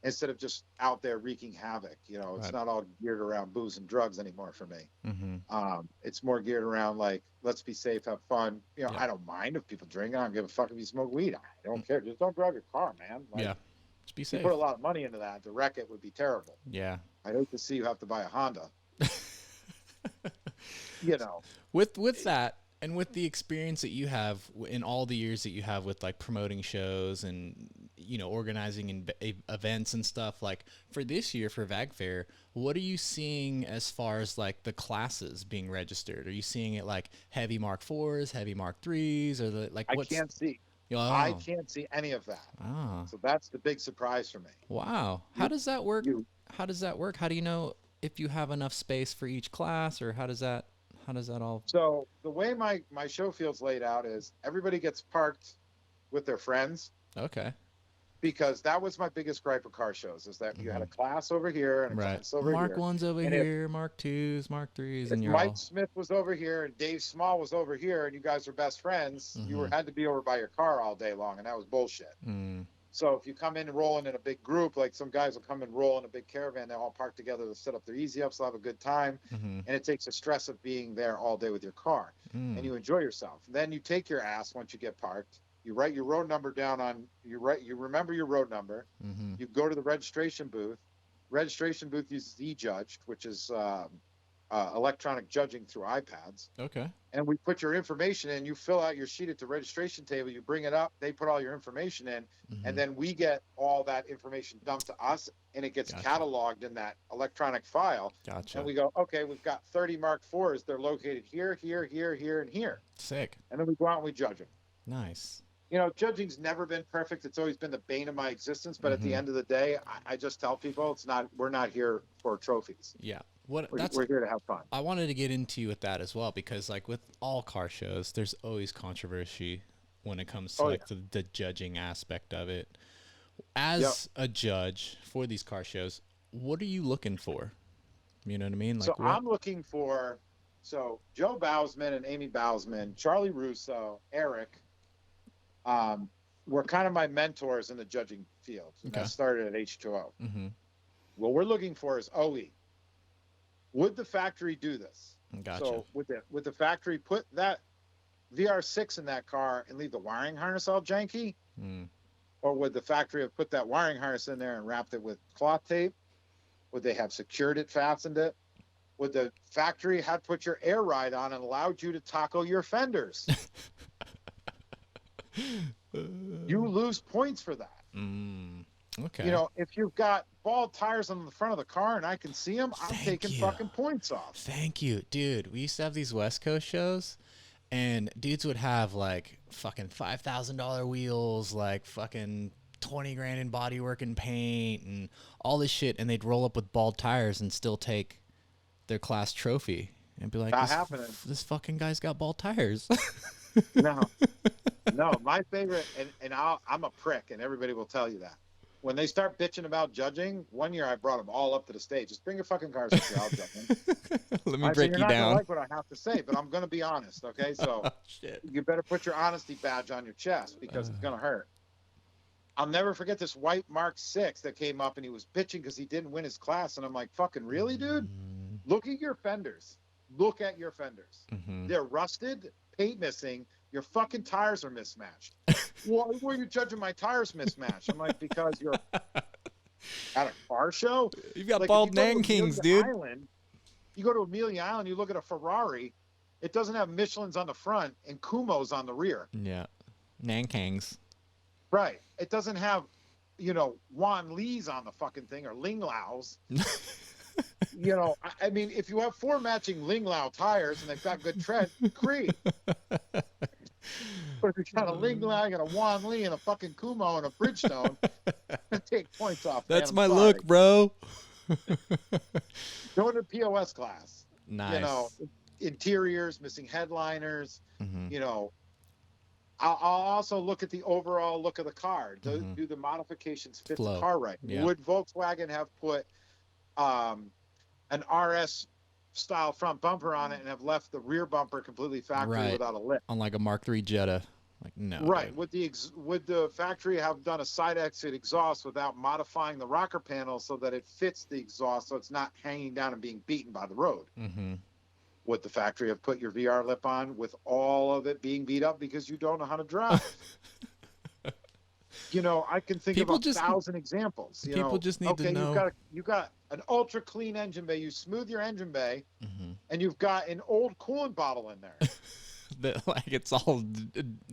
Instead of just out there wreaking havoc. You know, it's not all geared around booze and drugs anymore for me. It's more geared around like, let's be safe, have fun. You know, I don't mind if people drink. I don't give a fuck if you smoke weed. I don't care. Just don't drive your car, man. Like, Just be you safe. put a lot of money into that. To wreck it would be terrible. Yeah. I'd hate to see you have to buy a Honda. You know. With that, and with the experience that you have in all the years that you have with like promoting shows and, you know, organizing events and stuff, like for this year for VAG FAIR, what are you seeing as far as like the classes being registered? Are you seeing it like heavy Mark IVs, heavy Mark IIIs, or the like? I can't see. Oh. I can't see any of that. Ah. So that's the big surprise for me. Wow. How does that work? does that work? How do you know if you have enough space for each class, or how does that all? So the way my show field's laid out is everybody gets parked with their friends, Okay. because that was my biggest gripe of car shows, is that you had a class over here and a Right. class over Mark here. 1's over And here, Mark 2's, Mark 3's, if and you're Mike all. Smith was over here and Dave Small was over here and you guys were best friends, you had to be over by your car all day long, and that was bullshit. Mm. So if you come in and rolling in a big group, like some guys will come and roll in a big caravan, they all park together to set up their easy ups, they'll have a good time. And it takes the stress of being there all day with your car, and you enjoy yourself. Then you take your ass once you get parked. You write your road number down on you remember your road number. You go to the registration booth. Registration booth uses eJudged, which is electronic judging through iPads. Okay. And we put your information in. You fill out your sheet at the registration table. You bring it up. They put all your information in, and then we get all that information dumped to us, and it gets cataloged in that electronic file. Gotcha. And we go, okay, we've got 30 Mark IVs. They're located here, here, here, here, and here. Sick. And then we go out and we judge them. Nice. You know, judging's never been perfect. It's always been the bane of my existence. But at the end of the day, I just tell people we're not here for trophies. Yeah. We're here to have fun. I wanted to get into with that as well, because like with all car shows, there's always controversy when it comes to the judging aspect of it. As a judge for these car shows, what are you looking for? You know what I mean? Like, I'm looking for Joe Bousman and Amy Bousman, Charlie Russo, Eric, were kind of my mentors in the judging field. And that started at H2O. What we're looking for is OE. Would the factory do this? Gotcha. So would the factory put that VR6 in that car and leave the wiring harness all janky? Or would the factory have put that wiring harness in there and wrapped it with cloth tape? Would they have secured it, fastened it? Would the factory have put your air ride on and allowed you to taco your fenders? You lose points for that. Okay. You know, if you've got bald tires on the front of the car and I can see them, I'm taking fucking points off. Thank you, dude. We used to have these West Coast shows, and dudes would have like fucking $5,000 wheels, like fucking 20 grand in bodywork and paint and all this shit, and they'd roll up with bald tires and still take their class trophy and be like, this fucking guy's got bald tires. No, my favorite, and I'm a prick, and everybody will tell you that. When they start bitching about judging, one year I brought them all up to the stage. Just bring your fucking cars up here, I'll judge them. Let me break you down. You're not gonna like what I have to say, but I'm gonna be honest, okay? So you better put your honesty badge on your chest, because it's gonna hurt. I'll never forget this white Mark VI that came up, and he was bitching because he didn't win his class, and I'm like, fucking really, dude? Look at your fenders. Look at your fenders. They're rusted, paint missing. Your fucking tires are mismatched. Why were you judging my tires mismatched? I'm like, because you're at a car show. You've got bald Nankings, dude. You go to Amelia Island, you look at a Ferrari, it doesn't have Michelin's on the front and Kumho's on the rear. Yeah, Nankings. Right. It doesn't have, Juan Lee's on the fucking thing, or Ling Lao's. I mean, if you have 4 matching Ling Lao tires and they've got good tread, great. But if you got a Ling Lao, you got a Juan Lee, and a fucking Kumho and a Bridgestone, take points off. That's my look, bro. Go to POS class. Nice. Interiors, missing headliners. I'll also look at the overall look of the car. Do the modifications fit the car right? Yeah. Would Volkswagen have put an RS style front bumper on it and have left the rear bumper completely factory without a lip? On like a Mark III Jetta. Like, no. Right. Would the factory have done a side exit exhaust without modifying the rocker panel so that it fits the exhaust, so it's not hanging down and being beaten by the road? Would the factory have put your VR lip on with all of it being beat up because you don't know how to drive? I can think of 1,000 examples. People just need to know. You got an ultra clean engine bay. You smooth your engine bay, and you've got an old coolant bottle in there. Like it's all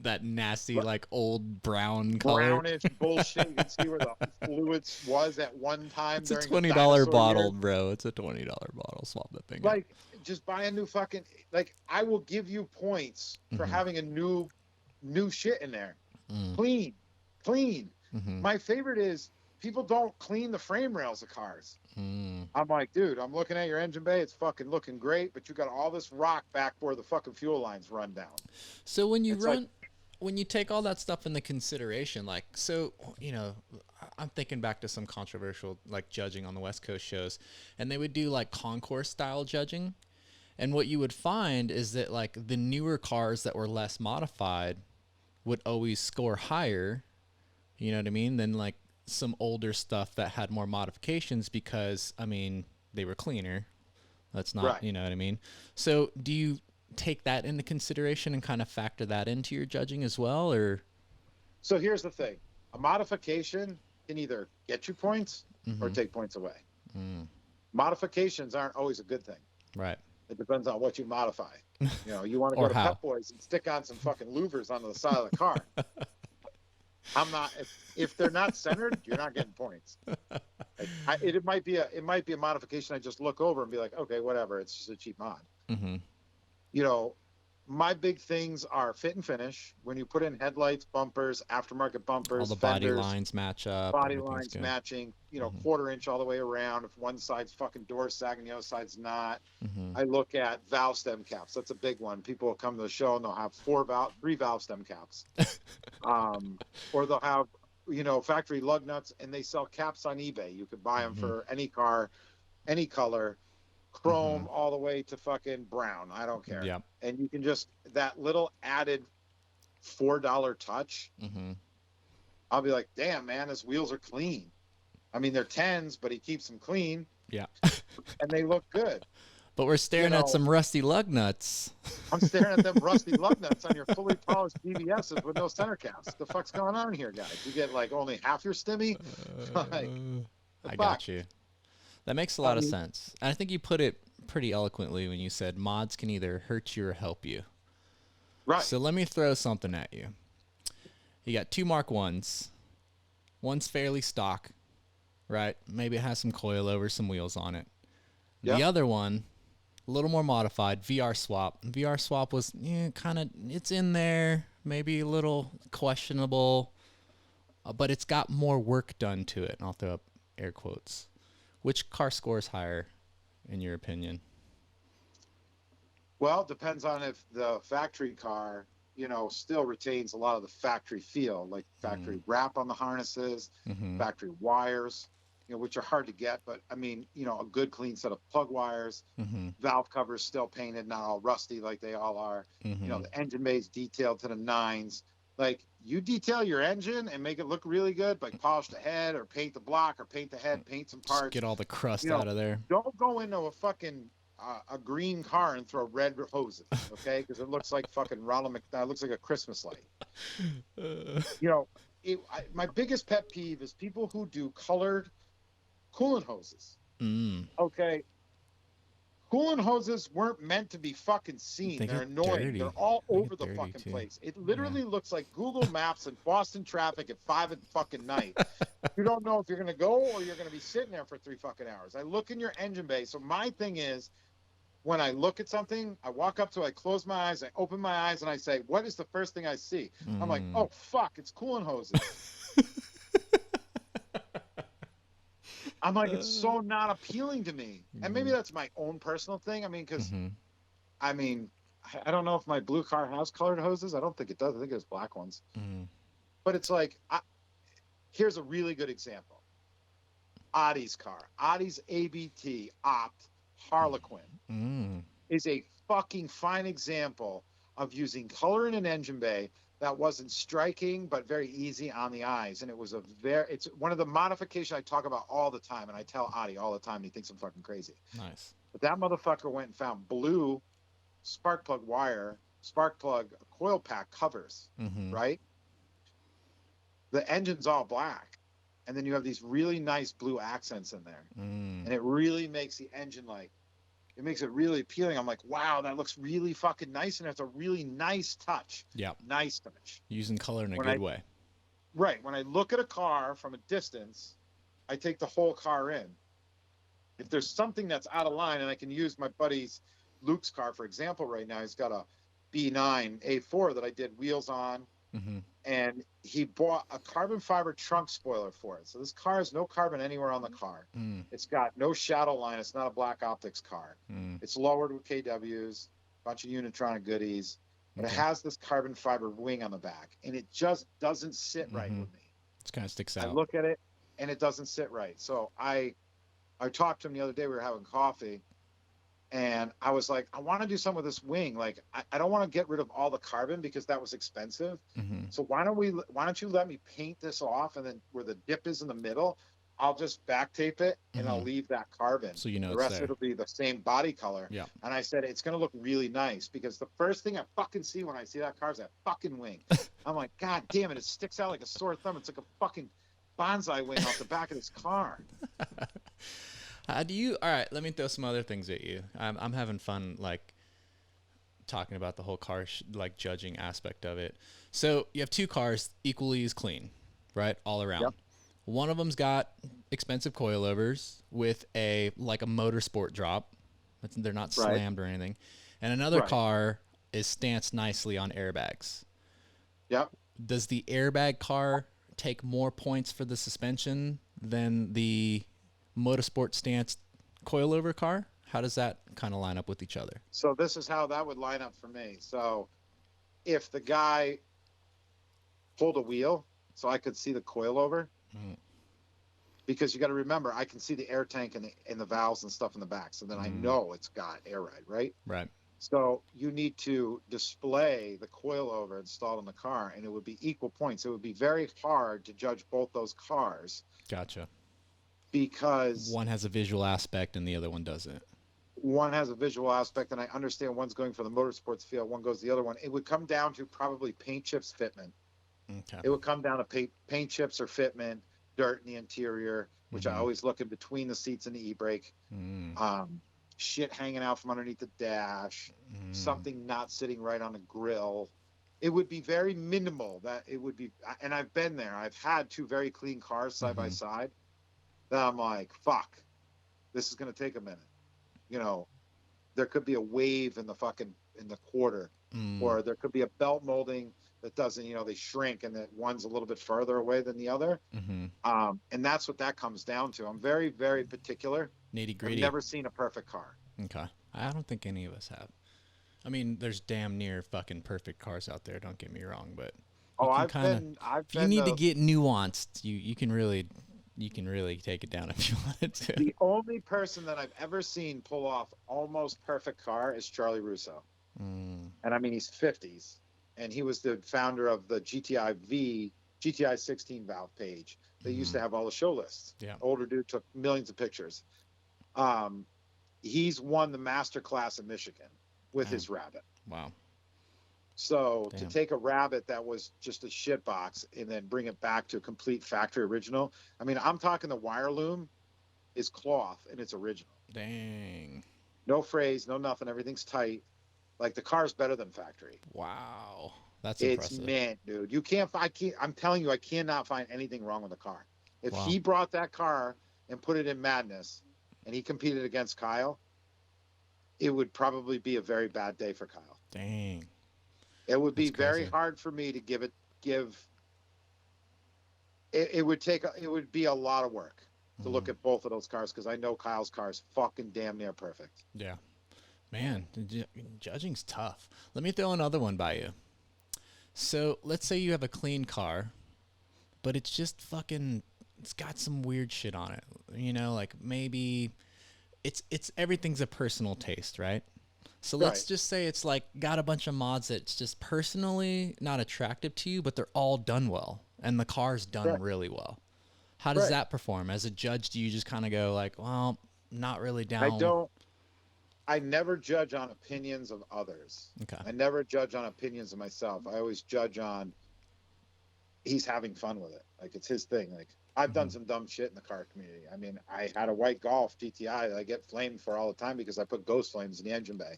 that nasty, like old brown color. Brownish bullshit. You can see where the fluids was at one time. It's a $20 bottle, bro. It's a $20 bottle. Swap that thing. Like, just buy a new fucking. Like, I will give you points for having a new shit in there. Clean. My favorite is people don't clean the frame rails of cars. Mm. I'm like, dude, I'm looking at your engine bay. It's fucking looking great, but you got all this rock back where the fucking fuel lines run down. So when you It's like, when you take all that stuff into consideration, like, so, I'm thinking back to some controversial, like, judging on the West Coast shows, and they would do, like, concourse style judging. And what you would find is that, like, the newer cars that were less modified would always score higher, you know what I mean, than, like, some older stuff that had more modifications because, I mean, they were cleaner. That's not, right. you know what I mean? So do you take that into consideration and kind of factor that into your judging as well, or? So here's the thing. A modification can either get you points or Mhm. take points away. Mm. Modifications aren't always a good thing. Right. It depends on what you modify. You want to Or go to how. Pep Boys and stick on some fucking louvers onto the side of the car. I'm not. If they're not centered, you're not getting points. It might be a modification. I just look over and be like, okay, whatever. It's just a cheap mod. Mm-hmm. My big things are fit and finish. When you put in headlights, bumpers, aftermarket bumpers, All the fenders, body lines match up. body Everything's lines good. matching, Mhm. quarter inch all the way around. If one side's fucking door sagging, the other side's not. Mm-hmm. I look at valve stem caps. That's a big one. People will come to the show and they'll have three valve stem caps. Or they'll have, factory lug nuts, and they sell caps on eBay. You could buy them Mm-hmm. for any car, any color, chrome Mm-hmm. all the way to fucking brown. I don't care. Yep. And you can just, that little added $4 touch, Mm-hmm. I'll be like, damn, man, his wheels are clean. I mean, they're 10s, but he keeps them clean Yeah. and they look good. But we're staring at some rusty lug nuts. I'm staring at them rusty lug nuts on your fully polished BBSs with no center caps. The fuck's going on here, guys? You get like only half your stimmy? I got you. That makes a lot of sense. And I think you put it pretty eloquently when you said mods can either hurt you or help you. Right. So let me throw something at you. You got two Mark 1s. One's fairly stock, right? Maybe it has some coilover, some wheels on it. Yep. The other one, a little more modified, VR swap. VR swap was kind of, it's in there, maybe a little questionable, but it's got more work done to it. And I'll throw up air quotes. Which car scores higher, in your opinion? Well, it depends on if the factory car, still retains a lot of the factory feel, like factory wrap on the harnesses, factory wires, which are hard to get. But I mean, a good clean set of plug wires, valve covers still painted, not all rusty like they all are. The engine bay's detailed to the nines. Like, you detail your engine and make it look really good, like polish the head or paint the block or paint the head, paint some parts. Just get all the crust out of there. Don't go into a fucking a green car and throw red hoses, okay? Because it looks like fucking Ronald McDonald. It looks like a Christmas light. My biggest pet peeve is people who do colored coolant hoses. Okay. Coolant hoses weren't meant to be fucking seen. They're annoying. Dirty. They're all over the fucking place. It literally looks like Google Maps in Boston traffic at 5 at fucking night. You don't know if you're going to go or you're going to be sitting there for 3 fucking hours. I look in your engine bay. So my thing is, when I look at something, I walk up to it, I close my eyes, I open my eyes, and I say, what is the first thing I see? I'm like, oh, fuck, it's coolant hoses. I'm like, it's so not appealing to me. And maybe that's my own personal thing. I mean, because, I don't know if my blue car has colored hoses. I don't think it does. I think it has black ones. But it's like, here's a really good example. Adi's car. Adi's ABT Opt Harlequin is a fucking fine example of using color in an engine bay that wasn't striking, but very easy on the eyes. And it's one of the modifications I talk about all the time. And I tell Adi all the time, and he thinks I'm fucking crazy. Nice. But that motherfucker went and found blue spark plug coil pack covers, right? The engine's all black. And then you have these really nice blue accents in there. And it really makes the engine it makes it really appealing. I'm like, wow, that looks really fucking nice. And it's a really nice touch. Yeah. Nice touch. Using color in a good way. Right. When I look at a car from a distance, I take the whole car in. If there's something that's out of line, and I can use my buddy's Luke's car, for example, right now, he's got a B9 A4 that I did wheels on and he bought a carbon fiber trunk spoiler for it. So this car has no carbon anywhere on the car. It's got no shadow line. It's not a black optics car. It's lowered with KWs, bunch of Unitronic goodies, but it has this carbon fiber wing on the back, and it just doesn't sit right with me. It kind of sticks out. I look at it, and it doesn't sit right. So I talked to him the other day. We were having coffee, and I was like, I want to do something with this wing. Like, I don't want to get rid of all the carbon because that was expensive. So why don't you let me paint this off, and then where the dip is in the middle, I'll just back tape it and I'll leave that carbon. So you know the it's rest there. of it'll be the same body color. Yeah. And I said it's gonna look really nice because the first thing I fucking see when I see that car is that fucking wing. I'm like, God damn it! It sticks out like a sore thumb. It's like a fucking bonsai wing off the back of this car. How do you? All right, let me throw some other things at you. I'm having fun, like talking about the whole car, like judging aspect of it. So you have two cars equally as clean, right, all around. Yep. One of them's got expensive coilovers with a motorsport drop. They're not slammed or anything. And another car is stanced nicely on airbags. Yep. Does the airbag car take more points for the suspension than the motorsport stance coilover car? How does that kind of line up with each other? So this is how that would line up for me. So if the guy pulled a wheel so I could see the coilover, because you got to remember, I can see the air tank and the valves and stuff in the back. So then I know it's got air ride, right? Right. So you need to display the coilover installed in the car, and it would be equal points. It would be very hard to judge both those cars. Gotcha. Because one has a visual aspect and the other one doesn't. One has a visual aspect, and I understand one's going for the motorsports field, one goes the other one. It would come down to probably paint chips fitment. Okay. It would come down to paint chips or fitment, dirt in the interior, which I always look in between the seats and the e-brake. Shit hanging out from underneath the dash, something not sitting right on the grill. It would be very minimal. That it would be, and I've been there. I've had two very clean cars side by side. That I'm like, fuck, this is gonna take a minute. You know, there could be a wave in the quarter, or there could be a belt molding that doesn't, they shrink and that one's a little bit further away than the other. And that's what that comes down to. I'm very, very particular. Nitty gritty. I've never seen a perfect car. Okay. I don't think any of us have. I mean, there's damn near fucking perfect cars out there. Don't get me wrong, but if you need to get nuanced, you can really take it down if you wanted to. The only person that I've ever seen pull off almost perfect car is Charlie Russo. And I mean, he's 50s, and he was the founder of the GTI 16 valve page. They used to have all the show lists. Yeah. Older dude, took millions of pictures. He's won the master class in Michigan with his Rabbit. Wow. So to take a Rabbit that was just a shit box and then bring it back to a complete factory original. I mean, I'm talking the wire loom is cloth and it's original. Dang. No phrase, no nothing. Everything's tight. Like, the car's better than factory. Wow. That's impressive. It's mint, dude. I'm telling you, I cannot find anything wrong with the car. If he brought that car and put it in Madness and he competed against Kyle, it would probably be a very bad day for Kyle. Dang. It would be very hard for me to it would be a lot of work to look at both of those cars, because I know Kyle's car is fucking damn near perfect. Yeah. Man, judging's tough. Let me throw another one by you. So let's say you have a clean car, but it's just it's got some weird shit on it. Like maybe it's everything's a personal taste, right? So let's just say it's like got a bunch of mods that's just personally not attractive to you, but they're all done well, and the car's done really well. How does that perform? As a judge, do you just kind of go like, well, not really down? I never judge on opinions of others. Okay. I never judge on opinions of myself. I always judge on he's having fun with it. Like, it's his thing. Like, I've done some dumb shit in the car community. I mean, I had a white Golf GTI that I get flamed for all the time because I put ghost flames in the engine bay.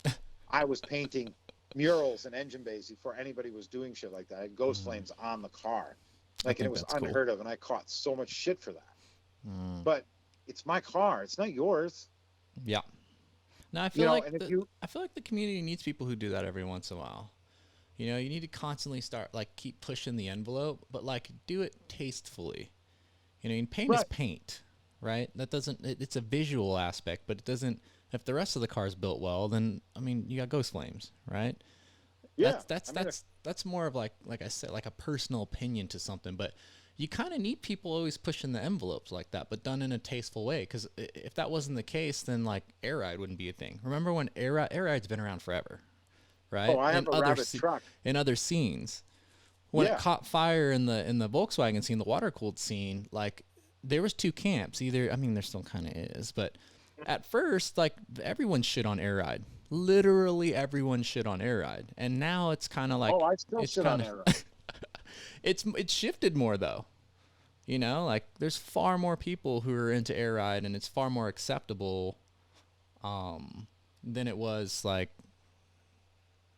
I was painting murals in engine bays before anybody was doing shit like that. I had ghost flames on the car. Like, and it was unheard of, and I caught so much shit for that. But it's my car. It's not yours. Yeah. No, I feel like the community needs people who do that every once in a while. You know, you need to constantly start, like, keep pushing the envelope, but, like, do it tastefully. You know, and paint is paint, right? That doesn't, it's a visual aspect, but it doesn't, if the rest of the car is built well, then, I mean, you got ghost flames, right? Yeah. That's more of like I said, like a personal opinion to something, but you kind of need people always pushing the envelopes like that, but done in a tasteful way. Because if that wasn't the case, then like air ride wouldn't be a thing. Remember when air ride's been around forever, right? Oh, I have a rabbit truck. In other scenes, when it caught fire in the Volkswagen scene, the water cooled scene, like there was two camps. Either, I mean, there still kind of is, but at first, like everyone shit on air ride. Literally everyone shit on air ride, and now it's kind of like, I still shit on air ride. it's shifted more though, you know, like there's far more people who are into air ride, and it's far more acceptable than it was, like,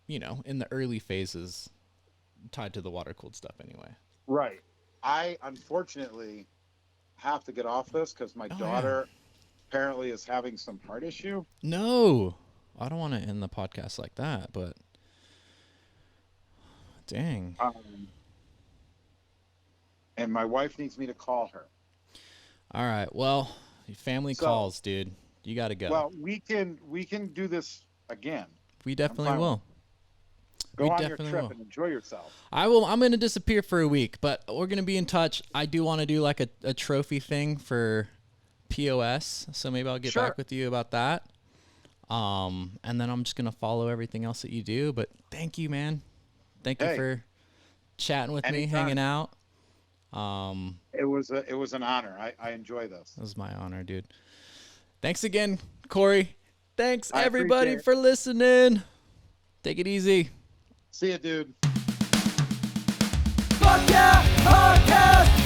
you know, in the early phases tied to the water cooled stuff anyway. Right. I unfortunately have to get off this because my daughter apparently is having some heart issue. No, I don't want to end the podcast like that, but dang. And my wife needs me to call her. All right. Well, family calls, dude. You got to go. Well, we can do this again. We definitely will. Go on your trip and enjoy yourself. I will. I'm going to disappear for a week, but we're going to be in touch. I do want to do like a trophy thing for POS, so maybe I'll get back with you about that. And then I'm just going to follow everything else that you do. But thank you, man. Thank you for chatting with me, hanging out. It was an honor. I enjoy this. It was my honor, dude. Thanks again, Cory. Thanks everybody for listening. Take it easy. See ya, dude. Fuck yeah, podcast.